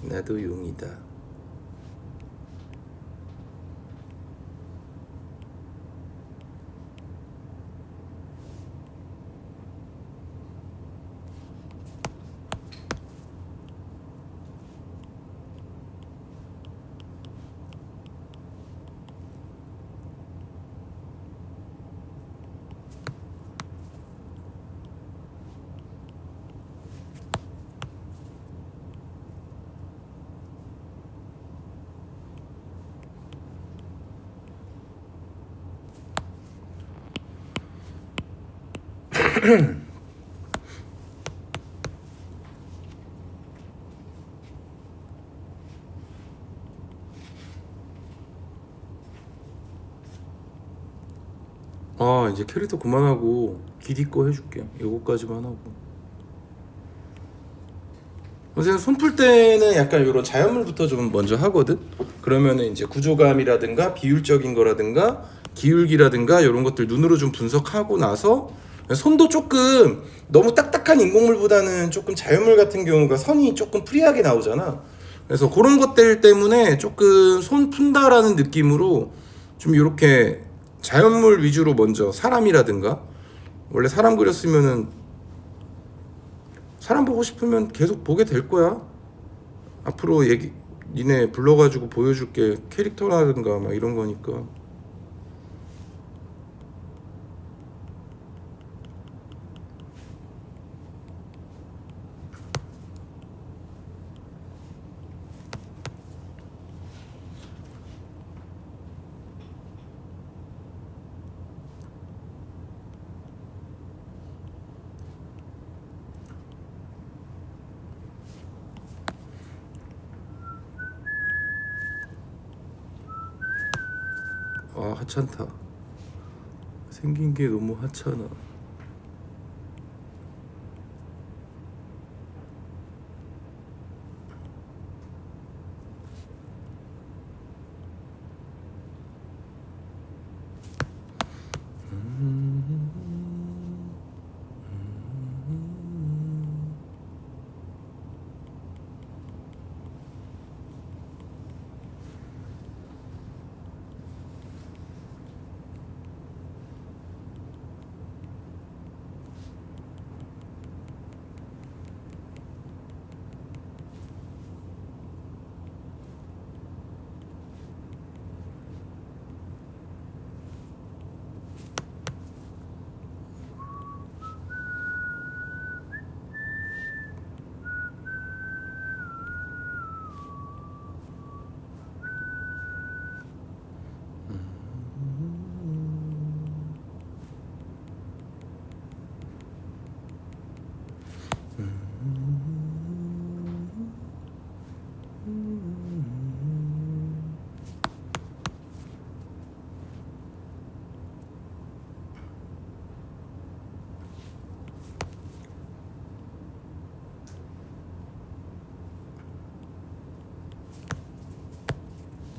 나도 용이다. 아 이제 캐릭터 그만하고 기디 거 해줄게. 요거까지만 하고. 선생님 손 풀 때는 약간 이런 자연물부터 좀 먼저 하거든. 그러면은 이제 구조감이라든가 비율적인 거라든가 기울기라든가 이런 것들 눈으로 좀 분석하고 나서 손도 조금 너무 딱딱한 인공물보다는 조금 자연물 같은 경우가 선이 조금 프리하게 나오잖아. 그래서 그런 것들 때문에 조금 손 푼다라는 느낌으로 좀 이렇게 자연물 위주로 먼저 사람이라든가 원래 사람 그렸으면은 사람 보고 싶으면 계속 보게 될 거야. 앞으로 니네 불러가지고 보여줄게 캐릭터라든가 막 이런 거니까. 아 하찮다. 생긴 게 너무 하찮아.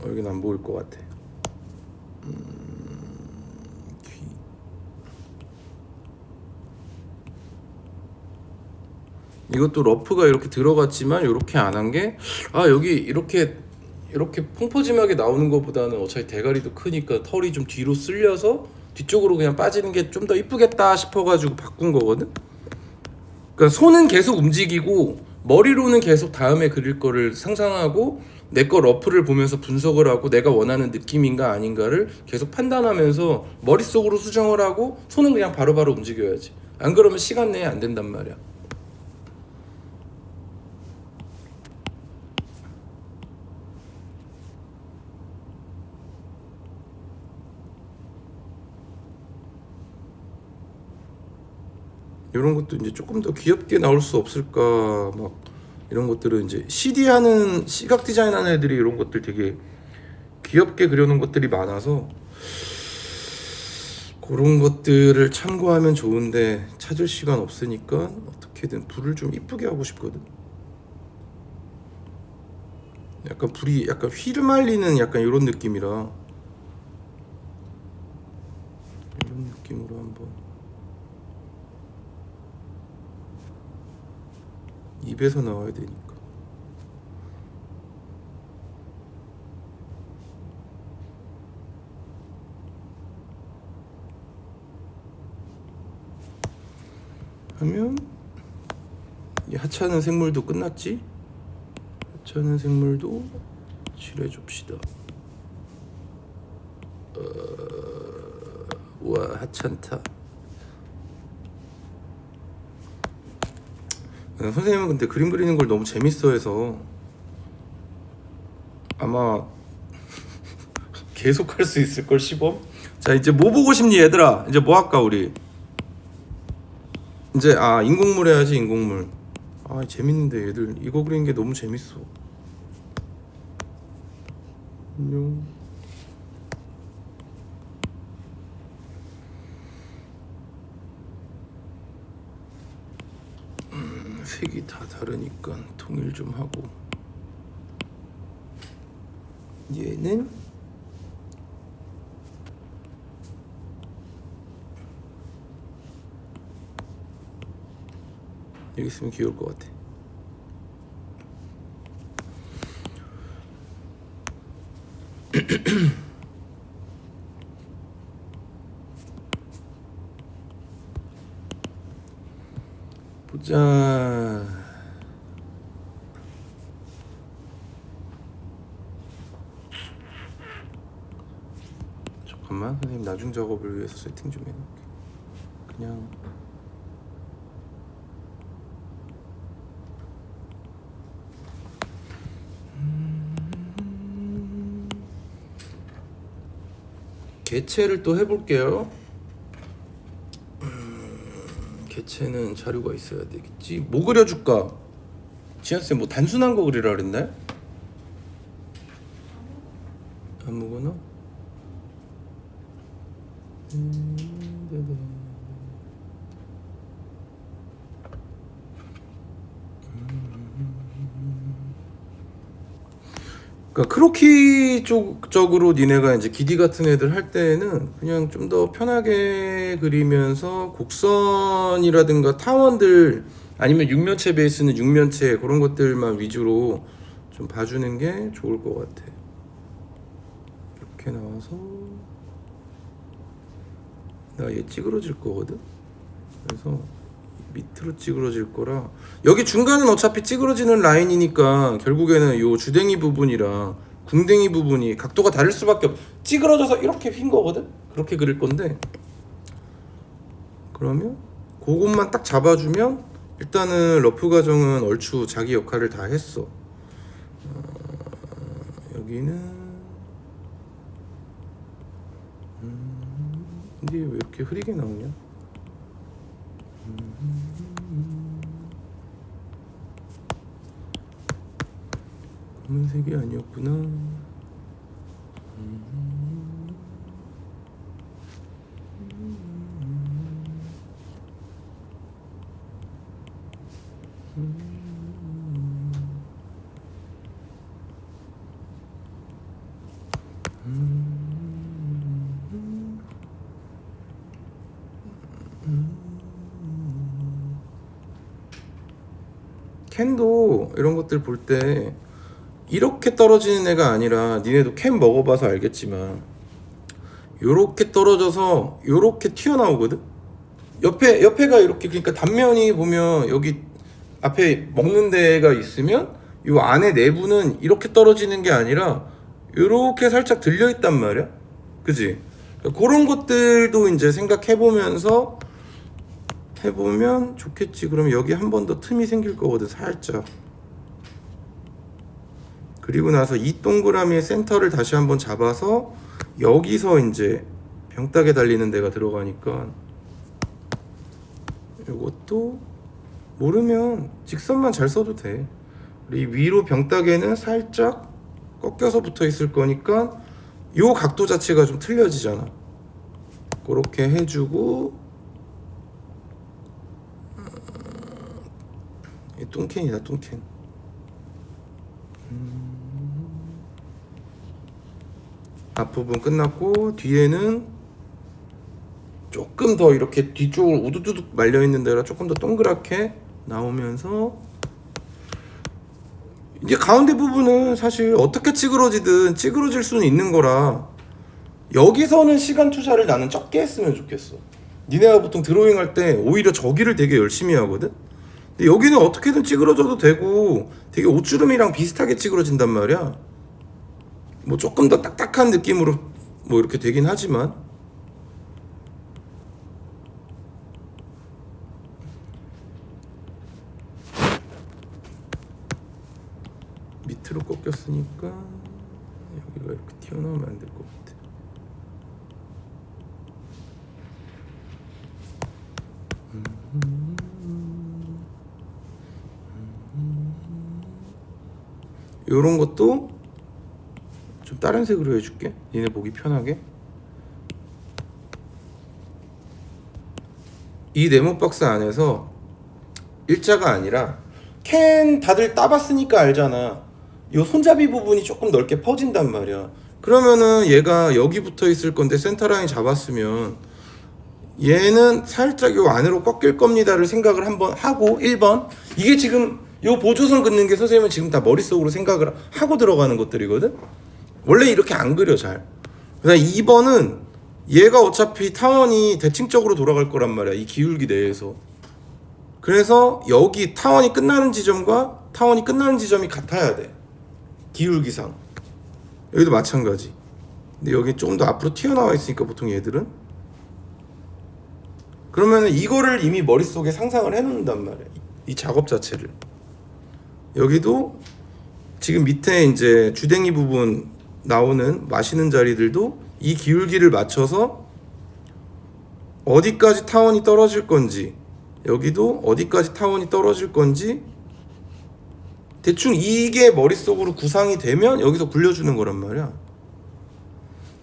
여긴 안 보일 것 같아. 귀. 이것도 러프가 이렇게 들어갔지만 이렇게 안 한 게, 아 여기 이렇게 펑퍼짐하게 나오는 것보다는 어차피 대가리도 크니까 털이 좀 뒤로 쓸려서 뒤쪽으로 그냥 빠지는 게 좀 더 이쁘겠다 싶어가지고 바꾼 거거든. 그러니까 손은 계속 움직이고 머리로는 계속 다음에 그릴 거를 상상하고 내 거 러프를 보면서 분석을 하고 내가 원하는 느낌인가 아닌가를 계속 판단하면서 머릿속으로 수정을 하고 손은 그냥 바로바로 움직여야지. 안 그러면 시간 내에 안 된단 말이야. 이런 것도 이제 조금 더 귀엽게 나올 수 없을까 막 이런 것들은 이제 CD 하는 시각 디자인 하는 애들이 이런 것들 되게 귀엽게 그려놓은 것들이 많아서 그런 것들을 참고하면 좋은데 찾을 시간 없으니까 어떻게든 불을 좀 이쁘게 하고 싶거든. 약간 불이 약간 휘르말리는 약간 이런 느낌이라 이런 느낌으로 한번 입에서 나와야 되니까. 하면 이 하찮은 생물도 끝났지? 하찮은 생물도 칠해 줍시다. 우와 하찮다. 선생님은 근데 그림 그리는 걸 너무 재밌어해서 아마 계속 할 수 있을 걸 시범. 자 이제 뭐 보고 싶니 얘들아? 이제 뭐 할까 우리? 이제 인공물 해야지. 인공물. 재밌는데 얘들 이거 그리는 게 너무 재밌어. 안녕. 색이 다 다르니까 통일 좀 하고. 얘는 여기 있으면 귀여울 것 같아. 보자. 잠깐만, 선생님 나중 작업을 위해서 세팅 좀 해놓을게. 그냥 개체를 또 해볼게요. 개체는 자료가 있어야 되겠지. 뭐 그려줄까? 지한쌤 뭐 단순한 거 그리라 그랬나요? 아무거나? 그러니까 크로키 쪽으로 니네가 이제 기디 같은 애들 할 때는 그냥 좀 더 편하게 그리면서 곡선이라든가 타원들 아니면 육면체 베이스는 육면체 그런 것들만 위주로 좀 봐주는 게 좋을 것 같아. 이렇게 나와서 나 얘 찌그러질 거거든. 그래서 밑으로 찌그러질 거라 여기 중간은 어차피 찌그러지는 라인이니까 결국에는 요 주댕이 부분이랑 궁댕이 부분이 각도가 다를 수밖에 없. 찌그러져서 이렇게 휜 거거든. 그렇게 그릴 건데 그러면 그것만 딱 잡아주면 일단은 러프 과정은 얼추 자기 역할을 다 했어. 여기는 근데 왜 이렇게 흐리게 나오냐? 검은색이 아니었구나. 캔도 이런 것들 볼 때 이렇게 떨어지는 애가 아니라 니네도 캔 먹어봐서 알겠지만 요렇게 떨어져서 요렇게 튀어나오거든. 옆에가 이렇게 그러니까 단면이 보면 여기 앞에 먹는 데가 있으면 요 안에 내부는 이렇게 떨어지는 게 아니라 요렇게 살짝 들려 있단 말이야. 그지? 그런 것들도 이제 생각해 보면서 해보면 좋겠지. 그러면 여기 한 번 더 틈이 생길 거거든. 살짝. 그리고 나서 이 동그라미의 센터를 다시 한번 잡아서 여기서 이제 병따개 달리는 데가 들어가니까 이것도 모르면 직선만 잘 써도 돼. 이 위로 병따개는 살짝 꺾여서 붙어 있을 거니까 요 각도 자체가 좀 틀려지잖아. 그렇게 해주고 이 뚱캔이다. 뚱캔. 앞부분 끝났고 뒤에는 조금 더 이렇게 뒤쪽으로 우두두둑 말려있는 데가 조금 더 동그랗게 나오면서 이제 가운데 부분은 사실 어떻게 찌그러지든 찌그러질 수는 있는 거라 여기서는 시간 투자를 나는 적게 했으면 좋겠어. 니네가 보통 드로잉 할 때 오히려 저기를 되게 열심히 하거든. 근데 여기는 어떻게든 찌그러져도 되고 되게 옷주름이랑 비슷하게 찌그러진단 말이야. 뭐 조금 더 딱딱한 느낌으로 뭐 이렇게 되긴 하지만 밑으로 꺾였으니까 여기가 이렇게 튀어나오면 안 될 것 같아. 요런 것도 좀 다른 색으로 해줄게. 니네 보기 편하게. 이 네모 박스 안에서 일자가 아니라 캔 다들 따봤으니까 알잖아. 요 손잡이 부분이 조금 넓게 퍼진단 말이야. 그러면은 얘가 여기 붙어 있을 건데 센터라인 잡았으면 얘는 살짝 요 안으로 꺾일 겁니다를 생각을 한번 하고 1번 이게 지금 요 보조선 긋는 게 선생님은 지금 다 머릿속으로 생각을 하고 들어가는 것들이거든. 원래 이렇게 안 그려 잘. 그다음 2번은 얘가 어차피 타원이 대칭적으로 돌아갈 거란 말이야. 이 기울기 내에서. 그래서 여기 타원이 끝나는 지점과 타원이 끝나는 지점이 같아야 돼. 기울기상. 여기도 마찬가지. 근데 여기 좀 더 앞으로 튀어나와 있으니까 보통 얘들은. 그러면은 이거를 이미 머릿속에 상상을 해놓는단 말이야. 이 작업 자체를. 여기도 지금 밑에 이제 주댕이 부분 나오는 마시는 자리들도 이 기울기를 맞춰서 어디까지 타원이 떨어질 건지, 여기도 어디까지 타원이 떨어질 건지 대충 이게 머릿속으로 구상이 되면 여기서 굴려주는 거란 말이야.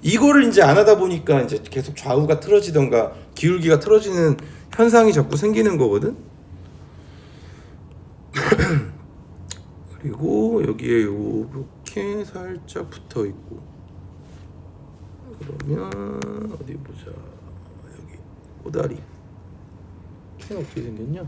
이거를 이제 안 하다 보니까 이제 계속 좌우가 틀어지던가 기울기가 틀어지는 현상이 자꾸 생기는 거거든. 그리고 여기에 이렇게 살짝 붙어 있고, 그러면 어디 보자. 여기 꼬다리 캔 어떻게 생겼냐?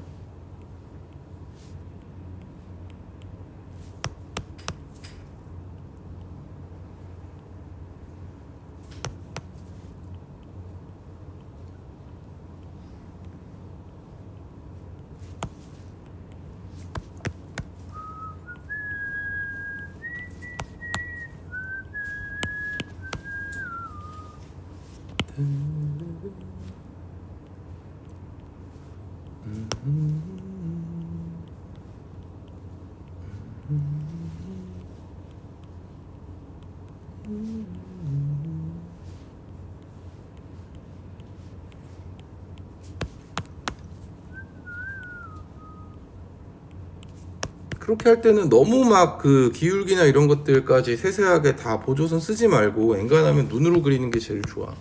그렇게 할 때는 너무 막 그 기울기나 이런 것들까지 세세하게 다 보조선 쓰지 말고 엔간하면 눈으로 그리는 게 제일 좋아.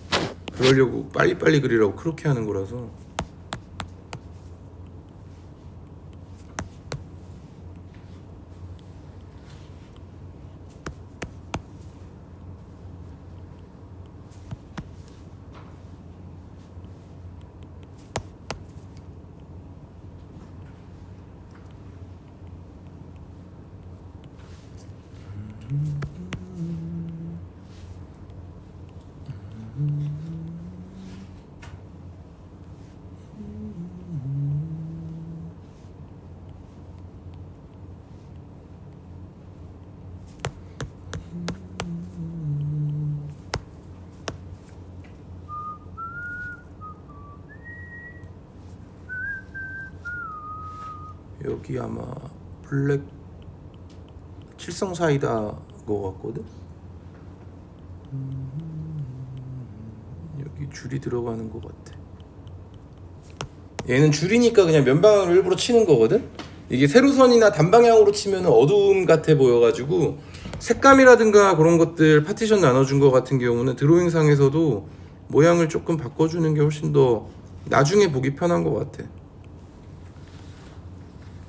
그러려고 빨리빨리 그리라고 그렇게 하는 거라서. 여기 아마 블랙 칠성 사이다 거 같거든. 여기 줄이 들어가는 거 같아. 얘는 줄이니까 그냥 면방향으로 일부러 치는 거거든. 이게 세로선이나 단방향으로 치면 어두움 같아 보여가지고 색감이라든가 그런 것들 파티션 나눠준 거 같은 경우는 드로잉상에서도 모양을 조금 바꿔주는 게 훨씬 더 나중에 보기 편한 거 같아.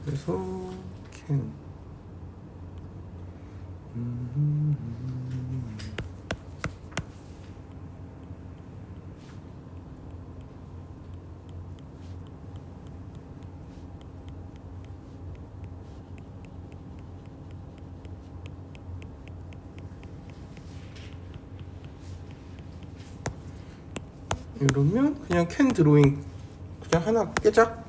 그래서 캔 이러면 그냥 캔 드로잉 그냥 하나 깨작.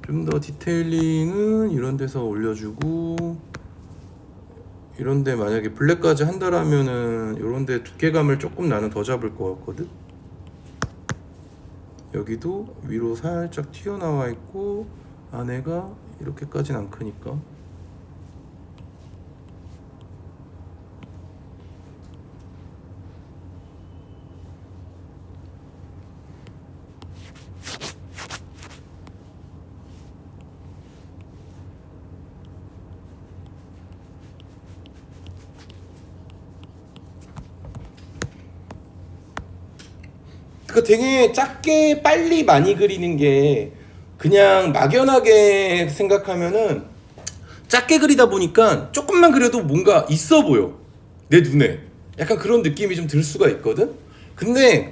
좀 더 디테일링은 이런 데서 올려주고, 이런 데 만약에 블랙까지 한다라면은 이런 데 두께감을 조금 나는 더 잡을 것 같거든. 여기도 위로 살짝 튀어나와 있고 안에가 이렇게까지는 안 크니까. 그러니까 되게 작게 빨리 많이 그리는 게 그냥 막연하게 생각하면은 작게 그리다 보니까 조금만 그려도 뭔가 있어 보여 내 눈에. 약간 그런 느낌이 좀 들 수가 있거든. 근데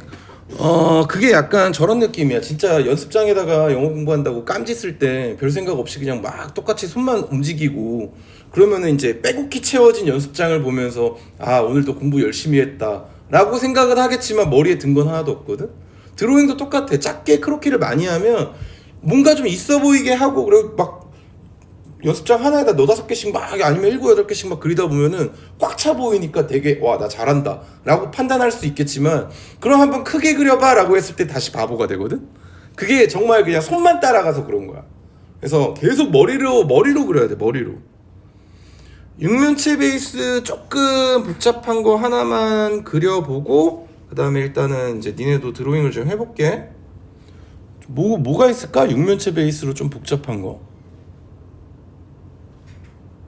그게 약간 저런 느낌이야. 진짜 연습장에다가 영어 공부한다고 깜지 쓸 때 별 생각 없이 그냥 막 똑같이 손만 움직이고 그러면은 이제 빼곡히 채워진 연습장을 보면서 아 오늘도 공부 열심히 했다 라고 생각은 하겠지만 머리에 든 건 하나도 없거든. 드로잉도 똑같아. 작게 크로키를 많이 하면 뭔가 좀 있어 보이게 하고 그리고 막 연습장 하나에다 너다섯 개씩 막 아니면 일곱 여덟 개씩 막 그리다 보면은 꽉 차 보이니까 되게 와 나 잘한다 라고 판단할 수 있겠지만 그럼 한번 크게 그려봐 라고 했을 때 다시 바보가 되거든. 그게 정말 그냥 손만 따라가서 그런 거야. 그래서 계속 머리로 그려야 돼. 머리로. 육면체 베이스 조금 복잡한 거 하나만 그려보고 그 다음에 일단은 이제 니네도 드로잉을 좀 해볼게. 뭐가 있을까? 육면체 베이스로 좀 복잡한 거.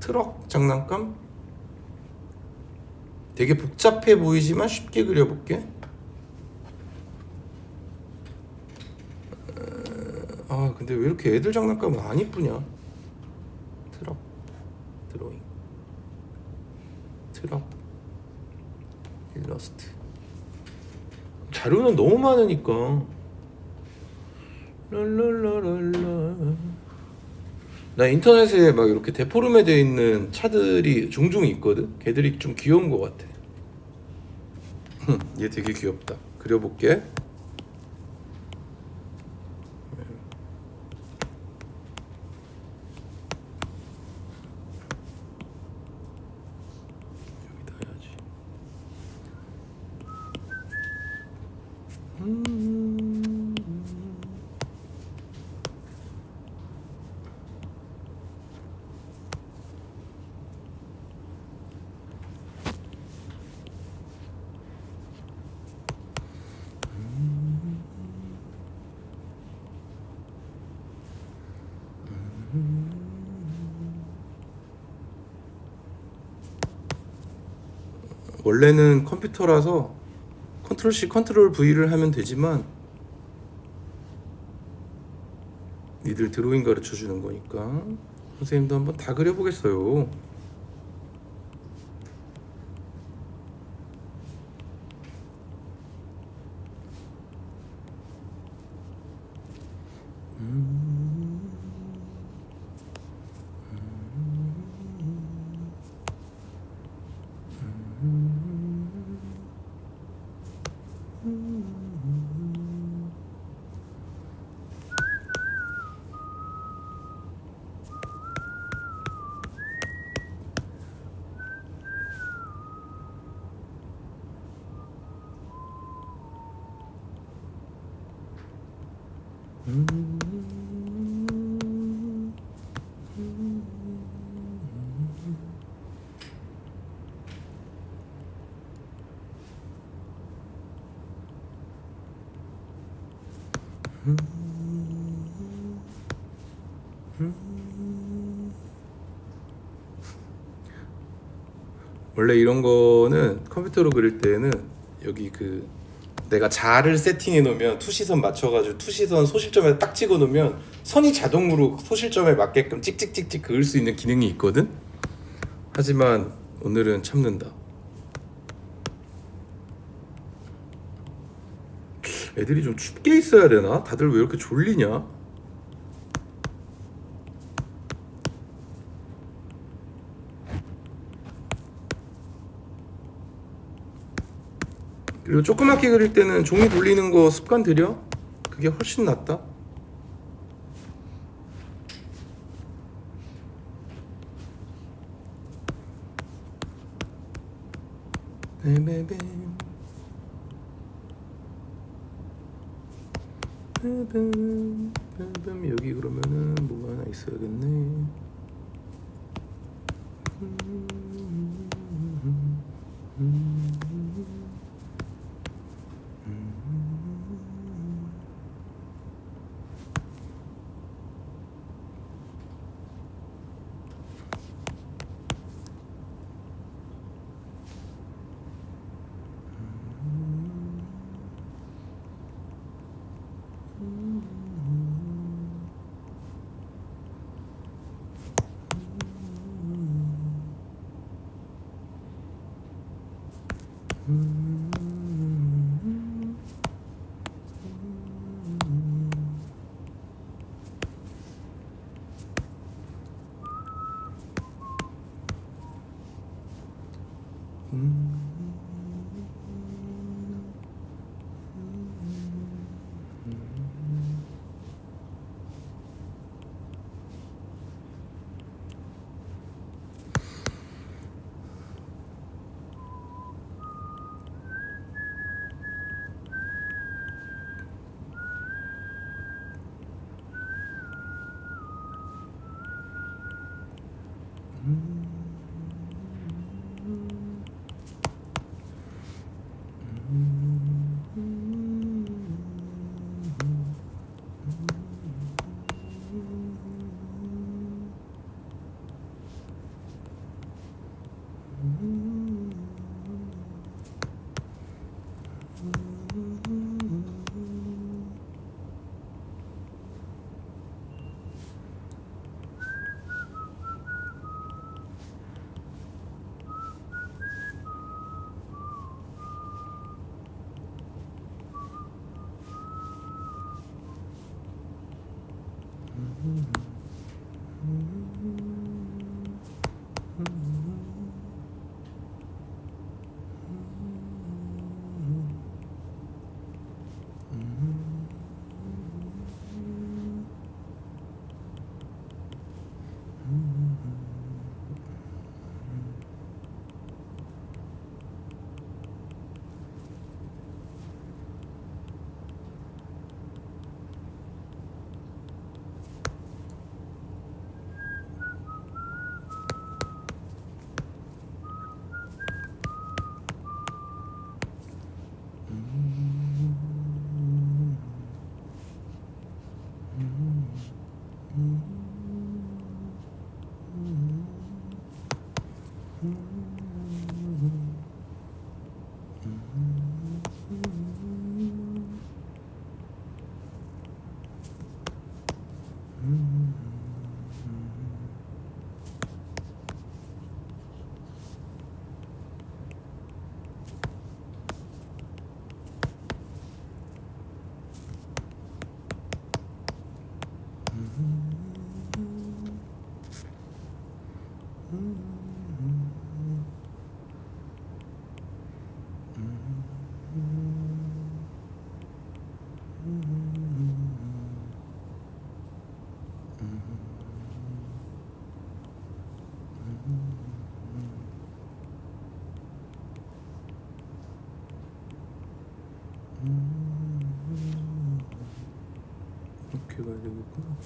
트럭 장난감? 되게 복잡해 보이지만 쉽게 그려볼게. 아 근데 왜 이렇게 애들 장난감은 안 이쁘냐? 트럭 드로잉 트럭 일러스트 자료는 너무 많으니까 랄랄라랄라. 나 인터넷에 막 이렇게 데포름에 되어 있는 차들이 종종 있거든. 걔들이 좀 귀여운 것 같아. 얘 되게 귀엽다. 그려볼게. 여기다 해야지. 원래는 컴퓨터라서 컨트롤 C 컨트롤 V를 하면 되지만 니들 드로잉 가르쳐 주는 거니까 선생님도 한번 다 그려보겠어요. 원래 이런 거는 컴퓨터로 그릴 때는 여기 그 내가 자를 세팅해 놓으면 투시선 맞춰가지고 투시선 소실점에 딱 찍어 놓으면 선이 자동으로 소실점에 맞게끔 찍찍찍찍 그을 수 있는 기능이 있거든. 하지만 오늘은 참는다. 애들이 좀 춥게 있어야 되나? 다들 왜 이렇게 졸리냐? 그리고 조그맣게 그릴 때는 종이 돌리는 거 습관 들여? 그게 훨씬 낫다. 여기 그러면은 뭐가 하나 있어야겠네. 이렇게 가야 되겠구나.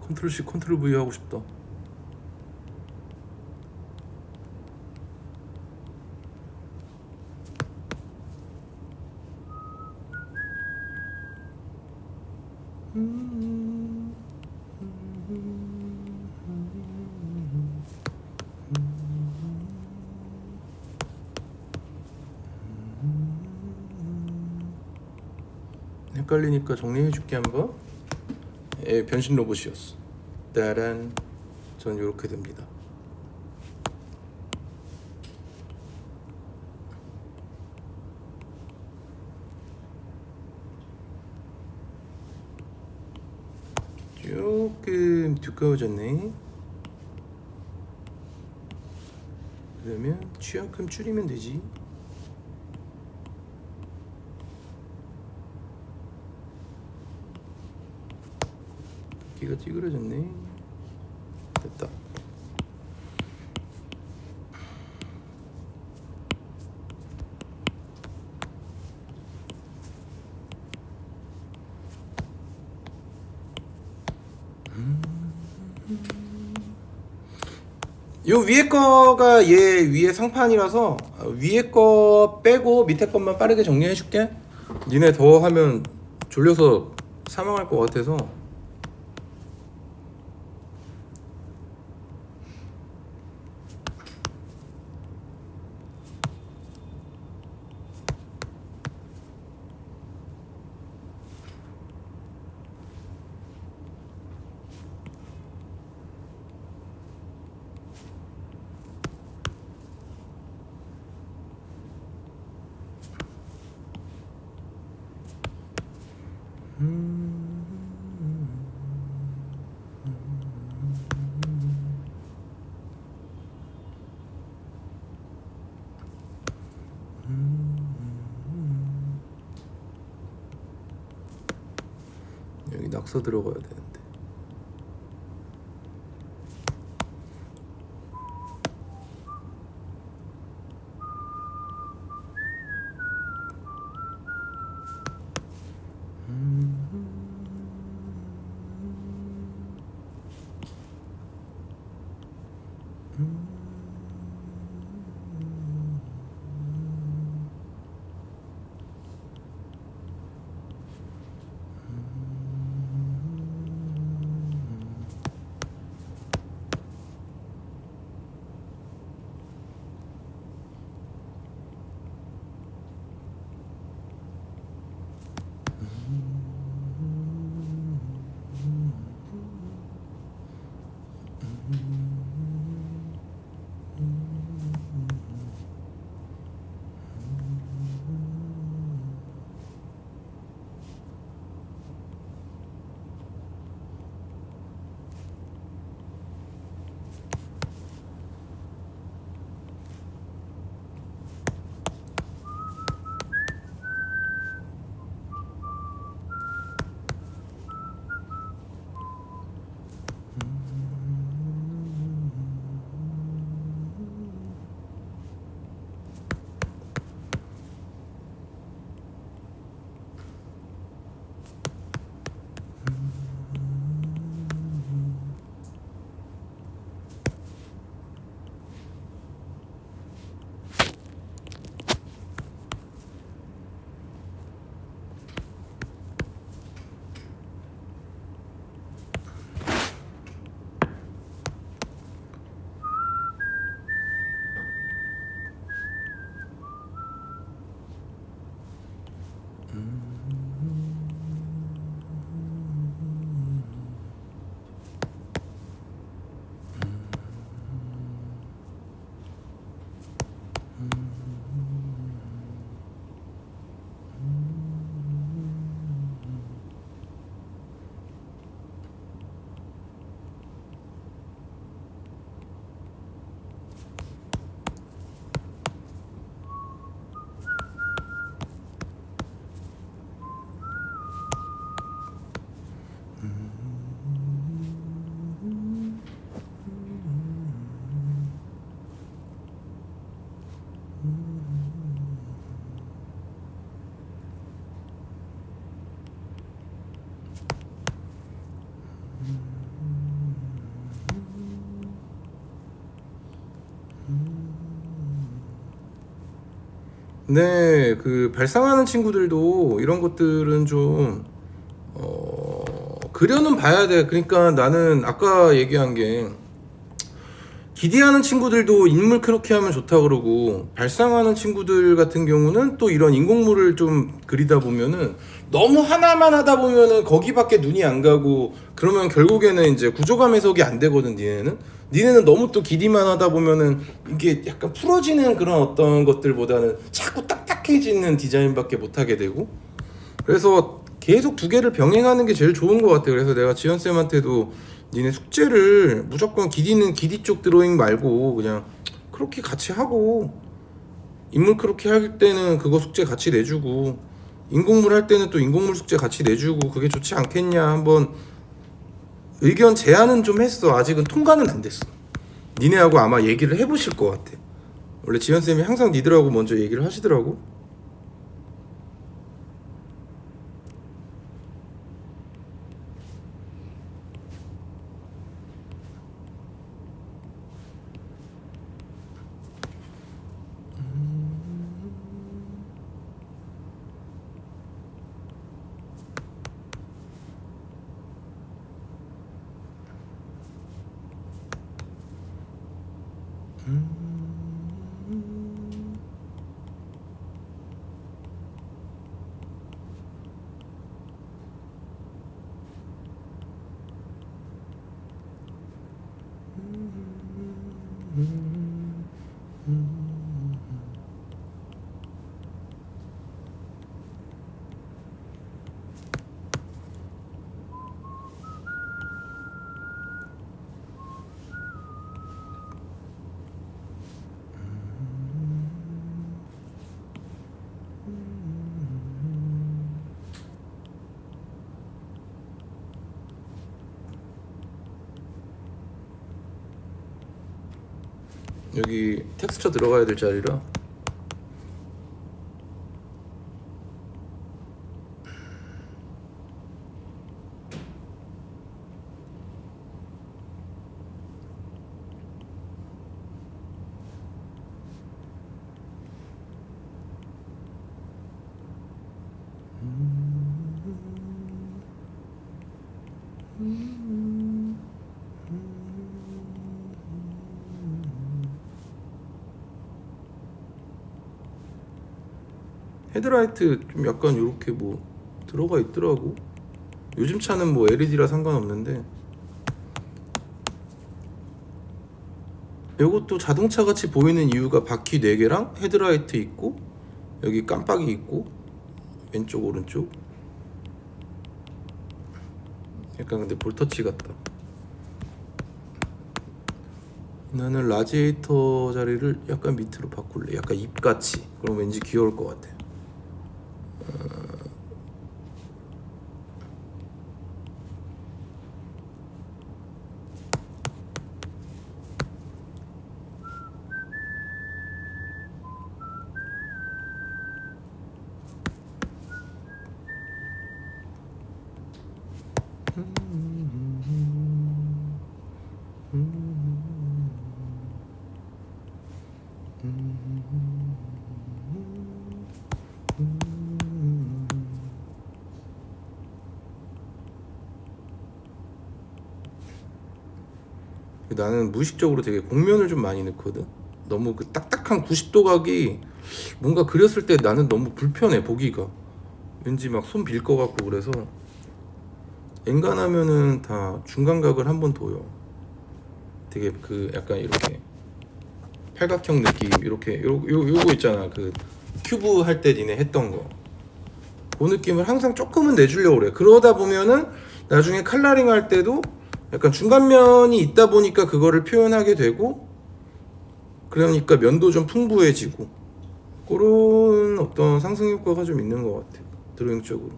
컨트롤 C 컨트롤 V 하고 싶다. 헷갈리니까 정리해줄게 한번. 변신 로봇이었어. 따란. 전 이렇게 됩니다. 조금 두꺼워졌네. 그러면 취향큼 줄이면 되지. 귀가 찌그러졌네. 됐다. 요 위에 거가 얘 위에 상판이라서 위에 거 빼고 밑에 것만 빠르게 정리해 줄게. 니네 더 하면 졸려서 사망할 것 같아서. 여기 낙서 들어가야 되는데. 네, 그 발상하는 친구들도 이런 것들은 좀 그려는 봐야 돼. 그러니까 나는 아까 얘기한 게 기디하는 친구들도 인물 그렇게 하면 좋다 그러고 발상하는 친구들 같은 경우는 또 이런 인공물을 좀 그리다 보면은 너무 하나만 하다 보면은 거기밖에 눈이 안 가고 그러면 결국에는 이제 구조감 해석이 안 되거든. 니네는 너무 또 기디만 하다 보면은 이게 약간 풀어지는 그런 어떤 것들보다는 자꾸 딱딱해지는 디자인밖에 못 하게 되고, 그래서 계속 두 개를 병행하는 게 제일 좋은 것 같아요. 그래서 내가 지연쌤한테도 니네 숙제를 무조건 기디는 기디 쪽 드로잉 말고 그냥 그렇게 같이 하고, 인물 그렇게 할 때는 그거 숙제 같이 내주고, 인공물 할 때는 또 인공물 숙제 같이 내주고, 그게 좋지 않겠냐 한번 의견 제안은 좀 했어. 아직은 통과는 안 됐어. 니네하고 아마 얘기를 해보실 것 같아. 원래 지연쌤이 항상 니들하고 먼저 얘기를 하시더라고. 여기 텍스처 들어가야 될 자리라. 헤드라이트 좀 약간 이렇게 뭐 들어가 있더라고. 요즘 차는 뭐 LED라 상관없는데 이것도 자동차 같이 보이는 이유가 바퀴 4개랑 헤드라이트 있고 여기 깜빡이 있고 왼쪽 오른쪽 약간 근데 볼터치 같다. 나는 라지에이터 자리를 약간 밑으로 바꿀래. 약간 입같이. 그럼 왠지 귀여울 것 같아. 나는 무의식적으로 되게 곡면을 좀 많이 넣거든. 너무 그 딱딱한 90도 각이 뭔가 그렸을 때 나는 너무 불편해 보기가. 왠지 막 손 빌 것 같고 그래서 엔간하면은 다 중간각을 한번 둬요. 되게 그 약간 이렇게 팔각형 느낌 이렇게 요거 있잖아. 그 큐브 할 때 니네 했던 거. 그 느낌을 항상 조금은 내주려고 그래. 그러다 보면은 나중에 칼라링 할 때도 약간 중간면이 있다 보니까 그거를 표현하게 되고 그러니까 면도 좀 풍부해지고 그런 어떤 상승 효과가 좀 있는 것 같아. 드로잉적으로.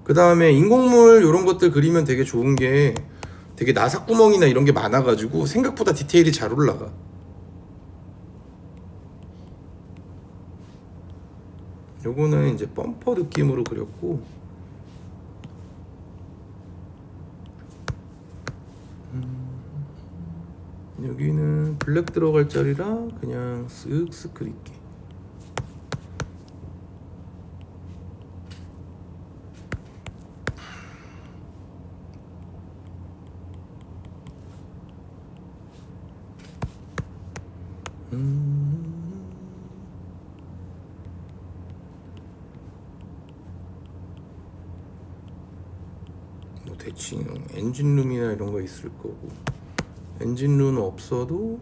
그 다음에 인공물 이런 것들 그리면 되게 좋은 게 되게 나사구멍이나 이런 게 많아가지고 생각보다 디테일이 잘 올라가. 요거는 이제 범퍼 느낌으로 그렸고 여기는 블랙 들어갈 자리라 그냥 쓱쓱 그릴게. 뭐 대충 엔진룸이나 이런 거 있을 거고 엔진룸 없어도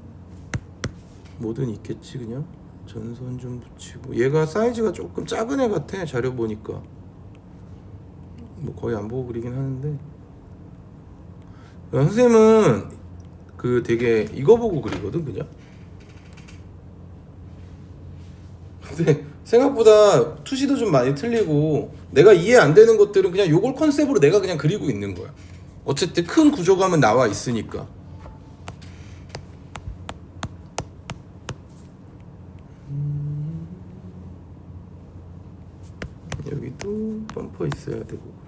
뭐든 있겠지. 그냥 전선 좀 붙이고 얘가 사이즈가 조금 작은 애 같아. 자료 보니까 뭐 거의 안 보고 그리긴 하는데 선생님은 그 되게 이거 보고 그리거든 그냥. 근데 생각보다 투시도 좀 많이 틀리고 내가 이해 안 되는 것들은 그냥 요걸 컨셉으로 내가 그냥 그리고 있는 거야. 어쨌든 큰 구조감은 나와 있으니까. 여기도 범퍼 있어야 되고.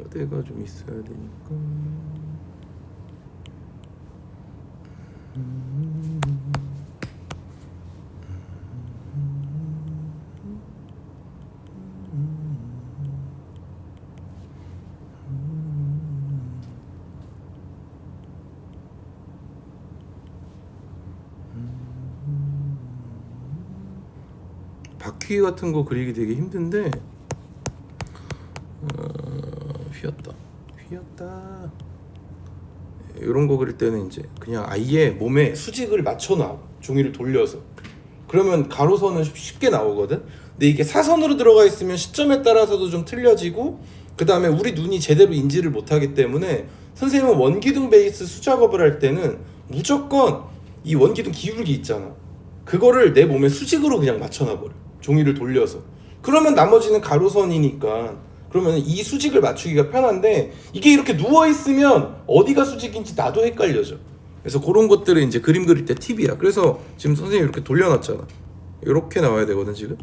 뼈대가 좀 있어야 되니까. 바퀴 같은 거 그리기 되게 힘든데 휘었다 이런 거 그릴 때는 이제 그냥 아예 몸에 수직을 맞춰놔. 종이를 돌려서. 그러면 가로선은 쉽게 나오거든. 근데 이게 사선으로 들어가 있으면 시점에 따라서도 좀 틀려지고, 그 다음에 우리 눈이 제대로 인지를 못하기 때문에 선생님은 원기둥 베이스 수작업을 할 때는 무조건 이 원기둥 기울기 있잖아, 그거를 내 몸에 수직으로 그냥 맞춰놔버려, 종이를 돌려서. 그러면 나머지는 가로선이니까 그러면 이 수직을 맞추기가 편한데, 이게 이렇게 누워있으면 어디가 수직인지 나도 헷갈려져. 그래서 그런 것들은 이제 그림 그릴 때 팁이야. 그래서 지금 선생님이 이렇게 돌려놨잖아. 이렇게 나와야 되거든. 지금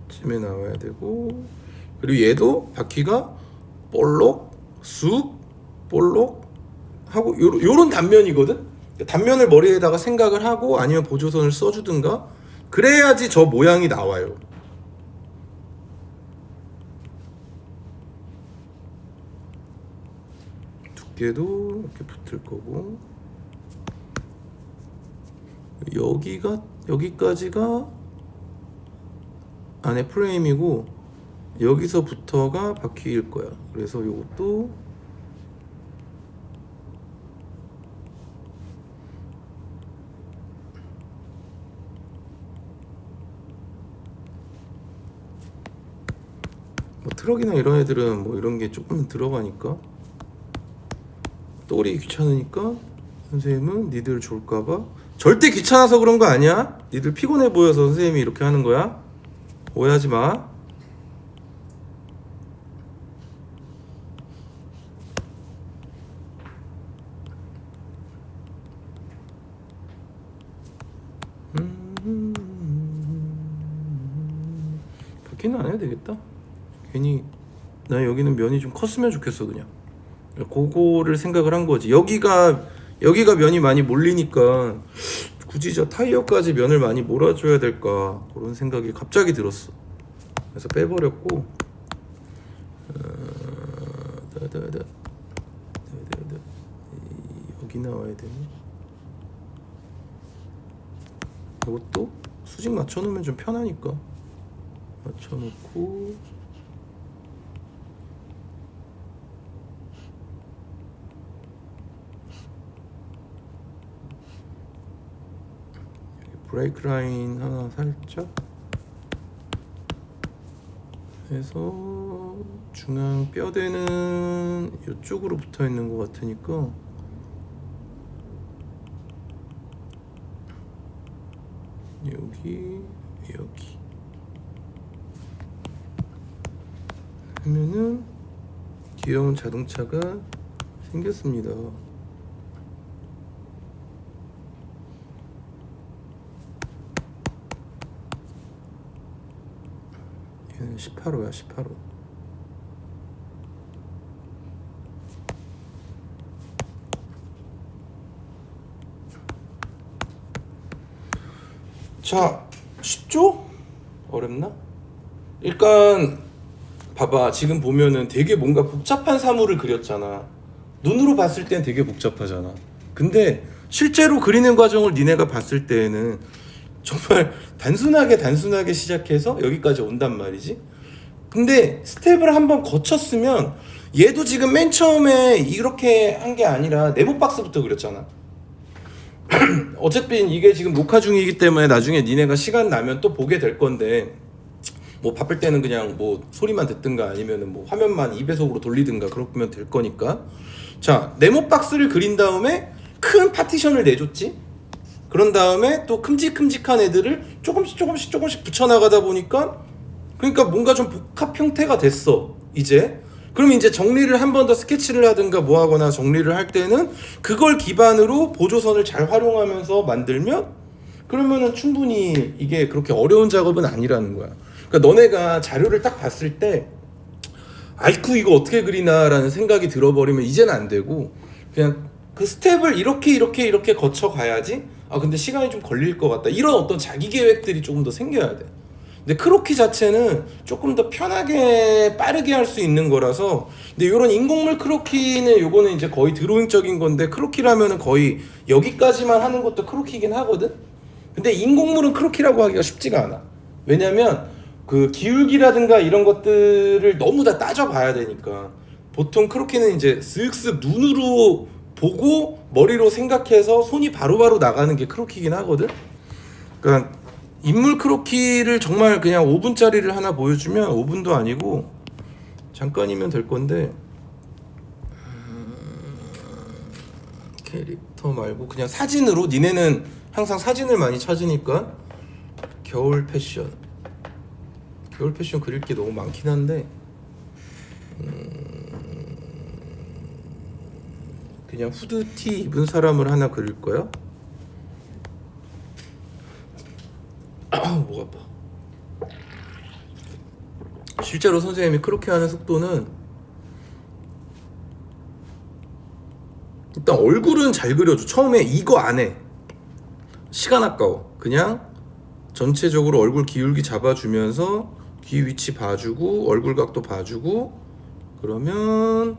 쯤에 나와야 되고, 그리고 얘도 바퀴가 볼록 쑥 볼록 하고 요런 단면이거든. 단면을 머리에다가 생각을 하고 아니면 보조선을 써주든가 그래야지 저 모양이 나와요. 두께도 이렇게 붙을 거고, 여기까지가 안에 프레임이고 여기서부터가 바퀴일 거야. 그래서 요것도 뭐 트럭이나 이런 애들은 뭐 이런 게 조금 들어가니까, 또리 귀찮으니까 선생님은 니들 졸까봐. 절대 귀찮아서 그런 거 아니야. 니들 피곤해 보여서 선생님이 이렇게 하는 거야. 오해하지 마. 바퀴는 안 해도 되겠다. 괜히 나 여기는 면이 좀 컸으면 좋겠어. 그냥 그거를 생각을 한 거지. 여기가 면이 많이 몰리니까 굳이 저 타이어까지 면을 많이 몰아줘야 될까, 그런 생각이 갑자기 들었어. 그래서 빼버렸고, 여기 나와야 되네. 이것도 수직 맞춰놓으면 좀 편하니까 맞춰놓고, 브레이크 라인 하나 살짝 해서 중앙 뼈대는 이쪽으로 붙어 있는 것 같으니까 여기 하면은 귀여운 자동차가 생겼습니다. 얘는 18호야 18호. 자, 쉽죠? 어렵나? 일단 봐봐. 지금 보면은 되게 뭔가 복잡한 사물을 그렸잖아. 눈으로 봤을 땐 되게 복잡하잖아. 근데 실제로 그리는 과정을 니네가 봤을 때에는 정말 단순하게 시작해서 여기까지 온단 말이지. 근데 스텝을 한번 거쳤으면, 얘도 지금 맨 처음에 이렇게 한 게 아니라 네모 박스부터 그렸잖아. 어차피 이게 지금 녹화 중이기 때문에 나중에 니네가 시간 나면 또 보게 될 건데, 뭐 바쁠 때는 그냥 뭐 소리만 듣든가 아니면은 뭐 화면만 2배속으로 돌리든가 그러면 될 거니까. 자, 네모 박스를 그린 다음에 큰 파티션을 내줬지. 그런 다음에 또 큼직큼직한 애들을 조금씩 붙여나가다 보니까, 그러니까 뭔가 좀 복합 형태가 됐어 이제. 그럼 이제 정리를 한 번 더 스케치를 하든가 뭐 하거나 정리를 할 때는 그걸 기반으로 보조선을 잘 활용하면서 만들면, 그러면은 충분히 이게 그렇게 어려운 작업은 아니라는 거야. 그러니까 너네가 자료를 딱 봤을 때 아이쿠 이거 어떻게 그리나라는 생각이 들어버리면 이제는 안 되고 그냥 그 스텝을 이렇게 거쳐 가야지. 아 근데 시간이 좀 걸릴 것 같다. 이런 어떤 자기 계획들이 조금 더 생겨야 돼. 근데 크로키 자체는 조금 더 편하게 빠르게 할 수 있는 거라서. 근데 이런 인공물 크로키는 요거는 이제 거의 드로잉적인 건데 크로키라면은 거의 여기까지만 하는 것도 크로키긴 하거든. 근데 인공물은 크로키라고 하기가 쉽지가 않아. 왜냐면 그 기울기라든가 이런 것들을 너무 다 따져봐야 되니까. 보통 크로키는 이제 쓱쓱 눈으로 보고 머리로 생각해서 손이 바로바로 나가는 게 크로키긴 하거든. 그러니까 인물 크로키를 정말 그냥 5분짜리를 하나 보여주면 5분도 아니고 잠깐이면 될 건데 캐릭터 말고 그냥 사진으로. 니네는 항상 사진을 많이 찾으니까 겨울 패션 그릴 게 너무 많긴 한데 그냥 후드티 입은 사람을 하나 그릴 거야. 목 아파. 실제로 선생님이 그렇게 하는 속도는 일단 얼굴은 잘 그려줘. 처음에 이거 안 해. 시간 아까워. 그냥 전체적으로 얼굴 기울기 잡아주면서 귀 위치 봐주고 얼굴 각도 봐주고 그러면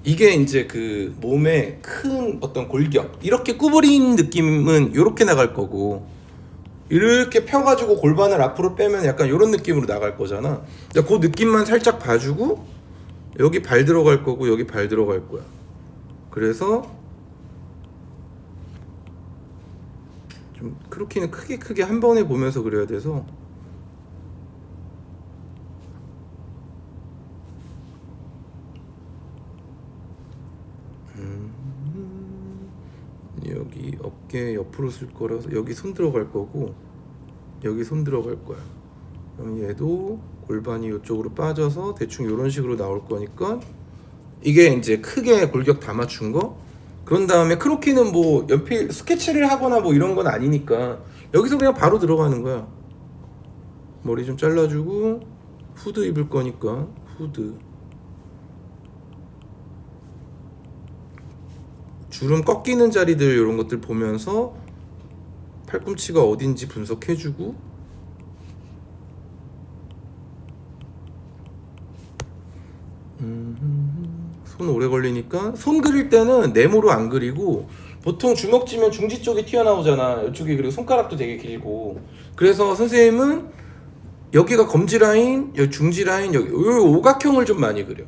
이게 이제 그 몸에 큰 어떤 골격 이렇게 구부린 느낌은 이렇게 나갈 거고 이렇게 펴가지고 골반을 앞으로 빼면 약간 이런 느낌으로 나갈 거잖아. 그 느낌만 살짝 봐주고 여기 발 들어갈 거고 여기 발 들어갈 거야. 그래서 좀 크로키는 크게 한 번에 보면서 그려야 돼서 여기 어깨 옆으로 쓸 거라서 여기 손 들어갈 거고 여기 손 들어갈 거야. 그럼 얘도 골반이 이쪽으로 빠져서 대충 이런 식으로 나올 거니까 이게 이제 크게 골격 다 맞춘 거. 그런 다음에 크로키는 뭐 연필 스케치를 하거나 뭐 이런 건 아니니까 여기서 그냥 바로 들어가는 거야. 머리 좀 잘라주고 후드 입을 거니까 후드. 주름 꺾이는 자리들 이런 것들 보면서 팔꿈치가 어딘지 분석해주고 손 오래 걸리니까 손 그릴 때는 네모로 안 그리고 보통 주먹 쥐면 중지 쪽이 튀어나오잖아. 이쪽이. 그리고 손가락도 되게 길고 그래서 선생님은 여기가 검지 라인, 여기 중지 라인, 여기 오각형을 좀 많이 그려.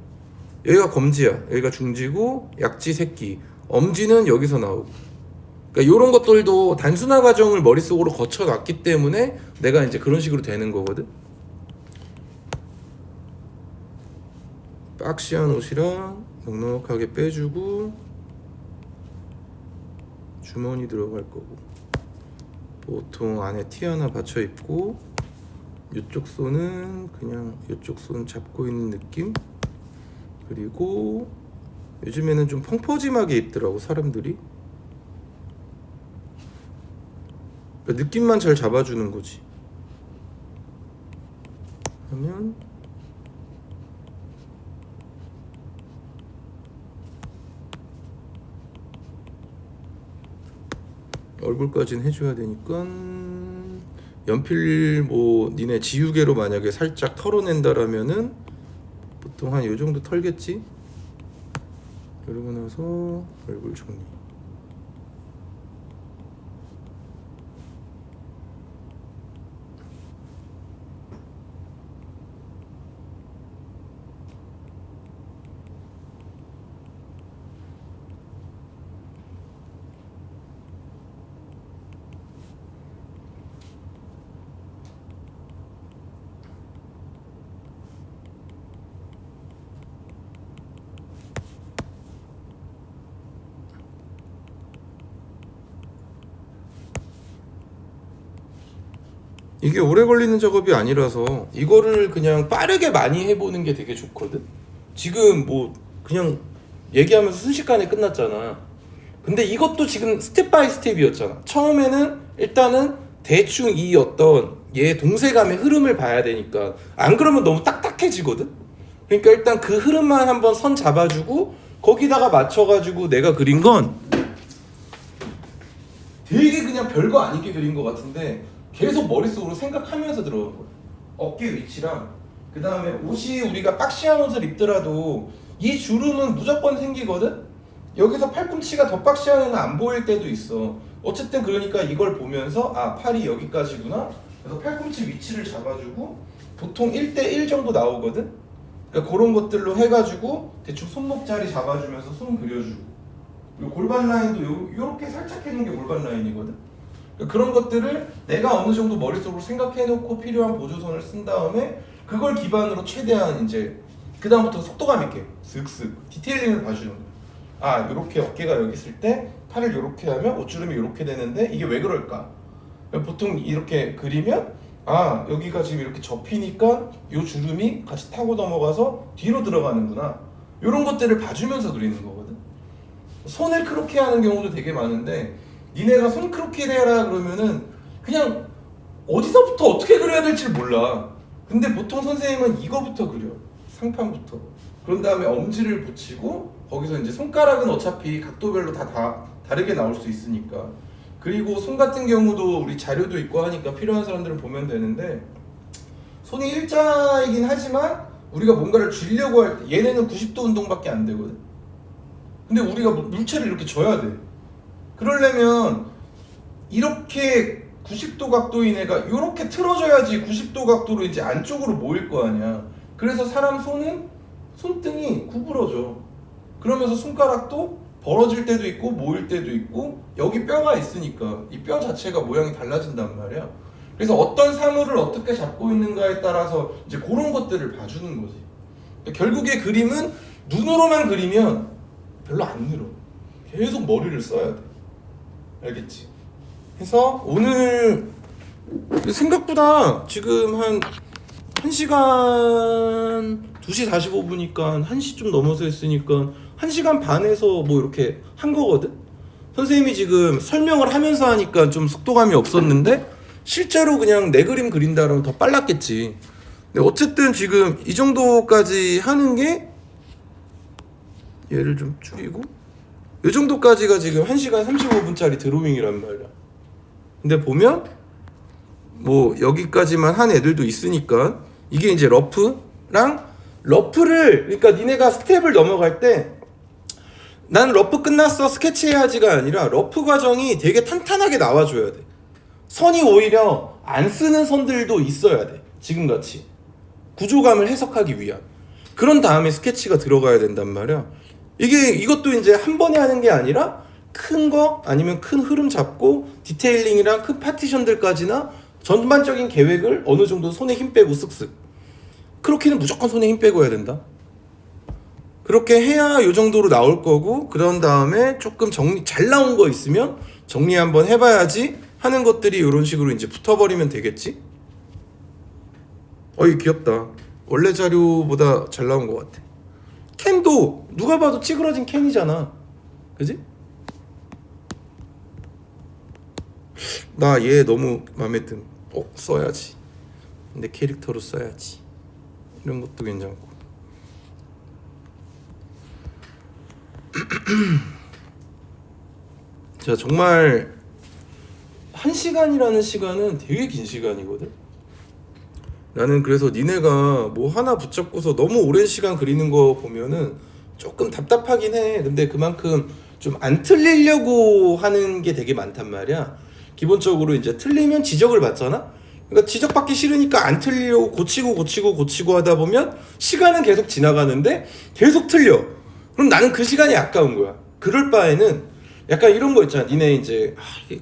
여기가 검지야, 여기가 중지고 약지 새끼, 엄지는 여기서 나오고. 그러니까 이런 것들도 단순화 과정을 머릿속으로 거쳐놨기 때문에 내가 이제 그런 식으로 되는 거거든. 박시한 옷이랑 넉넉하게 빼주고 주머니 들어갈 거고 보통 안에 티 하나 받쳐 입고 이쪽 손은 그냥 이쪽 손 잡고 있는 느낌. 그리고 요즘에는 좀 펑퍼짐하게 입더라고 사람들이. 그러니까 느낌만 잘 잡아주는 거지. 하면 얼굴까지는 해줘야 되니까 연필 뭐 니네 지우개로 만약에 살짝 털어낸다라면은 보통 한 요 정도 털겠지. 그러고 나서 얼굴 정리. 이게 오래 걸리는 작업이 아니라서 이거를 그냥 빠르게 많이 해보는 게 되게 좋거든. 지금 뭐 그냥 얘기하면서 순식간에 끝났잖아. 근데 이것도 지금 스텝 바이 스텝이었잖아. 처음에는 일단은 대충 이 어떤 얘 동세감의 흐름을 봐야 되니까 안 그러면 너무 딱딱해지거든. 그러니까 일단 그 흐름만 한번 선 잡아주고 거기다가 맞춰가지고 내가 그린 건 되게 그냥 별거 아니게 그린 것 같은데 계속 머릿속으로 생각하면서 들어간 거야. 어깨 위치랑 그 다음에 옷이 우리가 박시한 옷을 입더라도 이 주름은 무조건 생기거든? 여기서 팔꿈치가 더 박시한 애는 안 보일 때도 있어. 어쨌든 그러니까 이걸 보면서 아 팔이 여기까지구나. 그래서 팔꿈치 위치를 잡아주고 보통 1대1 정도 나오거든? 그러니까 그런 것들로 해가지고 대충 손목 자리 잡아주면서 손 그려주고 그리고 골반 라인도 요렇게 살짝 해놓은 게 골반 라인이거든? 그러니까 그런 것들을 내가 어느 정도 머릿속으로 생각해놓고 필요한 보조선을 쓴 다음에 그걸 기반으로 최대한 이제 그 다음부터 속도감 있게 슥슥 디테일링을 봐주는 거야. 아 요렇게 어깨가 여기 있을 때 팔을 요렇게 하면 옷주름이 요렇게 되는데 이게 왜 그럴까? 보통 이렇게 그리면 아 여기가 지금 이렇게 접히니까 요 주름이 같이 타고 넘어가서 뒤로 들어가는구나. 요런 것들을 봐주면서 그리는 거거든. 손을 크로키 하는 경우도 되게 많은데 니네가 손 크로키를 해라 그러면은 그냥 어디서부터 어떻게 그려야 될지 몰라. 근데 보통 선생님은 이거부터 그려. 상판부터. 그런 다음에 엄지를 붙이고 거기서 이제 손가락은 어차피 각도별로 다 다르게 나올 수 있으니까. 그리고 손 같은 경우도 우리 자료도 있고 하니까 필요한 사람들은 보면 되는데 손이 일자이긴 하지만 우리가 뭔가를 쥐려고 할 때 얘네는 90도 운동밖에 안 되거든. 근데 우리가 물체를 이렇게 져야 돼. 그러려면 이렇게 90도 각도인 애가 이렇게 틀어져야지 90도 각도로 이제 안쪽으로 모일 거 아니야. 그래서 사람 손은 손등이 구부러져. 그러면서 손가락도 벌어질 때도 있고 모일 때도 있고 여기 뼈가 있으니까 이 뼈 자체가 모양이 달라진단 말이야. 그래서 어떤 사물을 어떻게 잡고 있는가에 따라서 이제 그런 것들을 봐주는 거지. 결국에 그림은 눈으로만 그리면 별로 안 늘어. 계속 머리를 써야 돼. 알겠지? 그래서 오늘 생각보다 지금 한 1시간 2시 45분이니까 1시 좀 넘어서 했으니까 1시간 반에서 뭐 이렇게 한 거거든? 선생님이 지금 설명을 하면서 하니까 좀 속도감이 없었는데 실제로 그냥 내 그림 그린다 그러면 더 빨랐겠지. 근데 어쨌든 지금 이 정도까지 하는 게 얘를 좀 줄이고 이 정도까지가 지금 1시간 35분짜리 드로잉이란 말이야. 근데 보면 뭐 여기까지만 한 애들도 있으니까 이게 이제 러프를 그러니까 니네가 스텝을 넘어갈 때 난 러프 끝났어 스케치해야지가 아니라 러프 과정이 되게 탄탄하게 나와줘야 돼. 선이 오히려 안 쓰는 선들도 있어야 돼. 지금같이 구조감을 해석하기 위한. 그런 다음에 스케치가 들어가야 된단 말이야. 이것도 이제 한 번에 하는 게 아니라 큰 거 아니면 큰 흐름 잡고 디테일링이랑 큰 파티션들까지나 전반적인 계획을 어느 정도 손에 힘 빼고 쓱쓱. 크로키는 무조건 손에 힘 빼고 해야 된다. 그렇게 해야 요 정도로 나올 거고 그런 다음에 조금 정리 잘 나온 거 있으면 정리 한번 해봐야지 하는 것들이 이런 식으로 이제 붙어버리면 되겠지. 어이 귀엽다. 원래 자료보다 잘 나온 것 같아. 캔도 누가 봐도 찌그러진 캔이잖아. 그지? 나 얘 너무 마음에 든. 써야지. 내 캐릭터로 써야지. 이런 것도 괜찮고. 자, 정말 1시간이라는 시간은 되게 긴 시간이거든. 나는 그래서 니네가 뭐 하나 붙잡고서 너무 오랜 시간 그리는 거 보면은 조금 답답하긴 해. 근데 그만큼 좀 안 틀리려고 하는 게 되게 많단 말이야. 기본적으로 이제 틀리면 지적을 받잖아. 그러니까 지적받기 싫으니까 안 틀리려고 고치고 하다 보면 시간은 계속 지나가는데 계속 틀려. 그럼 나는 그 시간이 아까운 거야. 그럴 바에는 약간 이런 거 있잖아. 니네 이제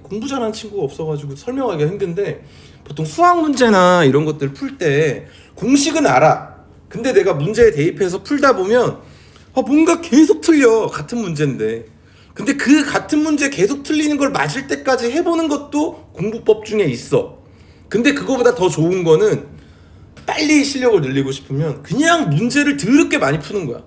공부 잘하는 친구가 없어가지고 설명하기가 힘든데 보통 수학 문제나 이런 것들 풀 때 공식은 알아. 근데 내가 문제에 대입해서 풀다 보면 뭔가 계속 틀려. 같은 문제인데. 근데 그 같은 문제 계속 틀리는 걸 맞을 때까지 해보는 것도 공부법 중에 있어. 근데 그거보다 더 좋은 거는 빨리 실력을 늘리고 싶으면 그냥 문제를 더럽게 많이 푸는 거야.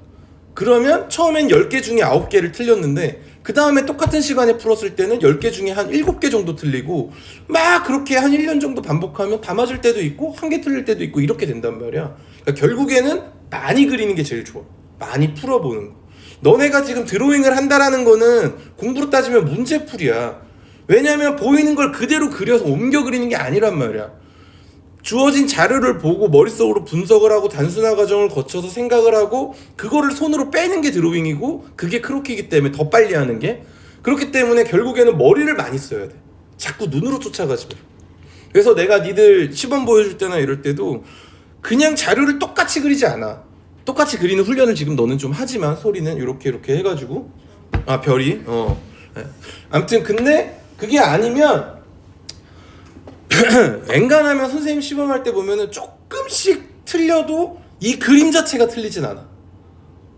그러면 처음엔 10개 중에 9개를 틀렸는데 그 다음에 똑같은 시간에 풀었을 때는 10개 중에 한 7개 정도 틀리고 막 그렇게 한 1년 정도 반복하면 다 맞을 때도 있고 1개 틀릴 때도 있고 이렇게 된단 말이야. 그러니까 결국에는 많이 그리는 게 제일 좋아. 많이 풀어보는 거. 너네가 지금 드로잉을 한다라는 거는 공부로 따지면 문제풀이야. 왜냐면 보이는 걸 그대로 그려서 옮겨 그리는 게 아니란 말이야. 주어진 자료를 보고 머릿속으로 분석을 하고 단순화 과정을 거쳐서 생각을 하고 그거를 손으로 빼는 게 드로잉이고, 그게 크로키이기 때문에 더 빨리 하는 게. 그렇기 때문에 결국에는 머리를 많이 써야 돼. 자꾸 눈으로 쫓아가지 마. 그래서 내가 니들 시범 보여줄 때나 이럴 때도 그냥 자료를 똑같이 그리지 않아. 똑같이 그리는 훈련을 지금 너는 좀 하지만, 소리는 이렇게 해가지고 별이 아무튼 근데 그게 아니면 엔간하면 선생님 시범할 때 보면은 조금씩 틀려도 이 그림 자체가 틀리진 않아.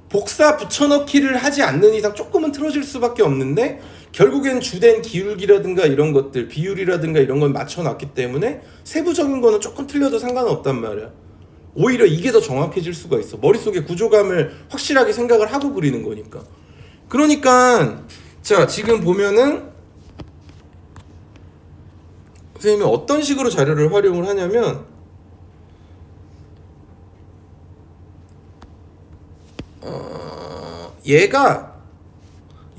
복사 붙여넣기를 하지 않는 이상 조금은 틀어질 수밖에 없는데, 결국엔 주된 기울기라든가 이런 것들, 비율이라든가 이런 건 맞춰놨기 때문에 세부적인 거는 조금 틀려도 상관은 없단 말이야. 오히려 이게 더 정확해질 수가 있어. 머릿속에 구조감을 확실하게 생각을 하고 그리는 거니까. 그러니까 자, 지금 보면은 선생님이 어떤 식으로 자료를 활용을 하냐면,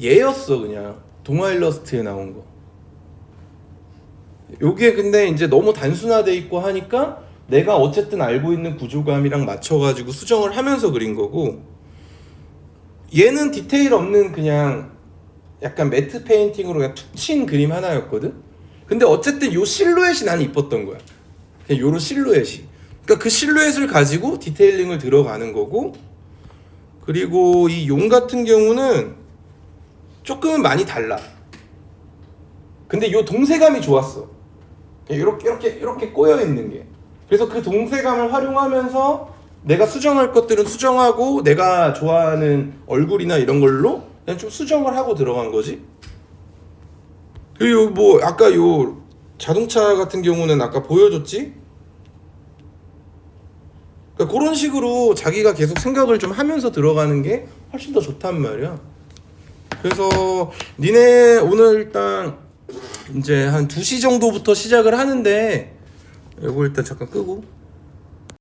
얘였어. 그냥 동화 일러스트에 나온 거. 요게 근데 이제 너무 단순화돼 있고 하니까 내가 어쨌든 알고 있는 구조감이랑 맞춰가지고 수정을 하면서 그린 거고, 얘는 디테일 없는 그냥 약간 매트 페인팅으로 그냥 툭 친 그림 하나였거든. 근데 어쨌든 요 실루엣이 난 이뻤던 거야. 그냥 요런 실루엣이. 그러니까 그 실루엣을 가지고 디테일링을 들어가는 거고, 그리고 이 용 같은 경우는 조금은 많이 달라. 근데 요 동세감이 좋았어. 이렇게 꼬여 있는 게. 그래서 그 동세감을 활용하면서 내가 수정할 것들은 수정하고, 내가 좋아하는 얼굴이나 이런 걸로 그냥 좀 수정을 하고 들어간 거지. 그리고 뭐 아까 요 자동차 같은 경우는 아까 보여줬지? 그러니까 그런 식으로 자기가 계속 생각을 좀 하면서 들어가는 게 훨씬 더 좋단 말이야. 그래서 니네 오늘 일단 이제 한 2시 정도부터 시작을 하는데, 이거 일단 잠깐 끄고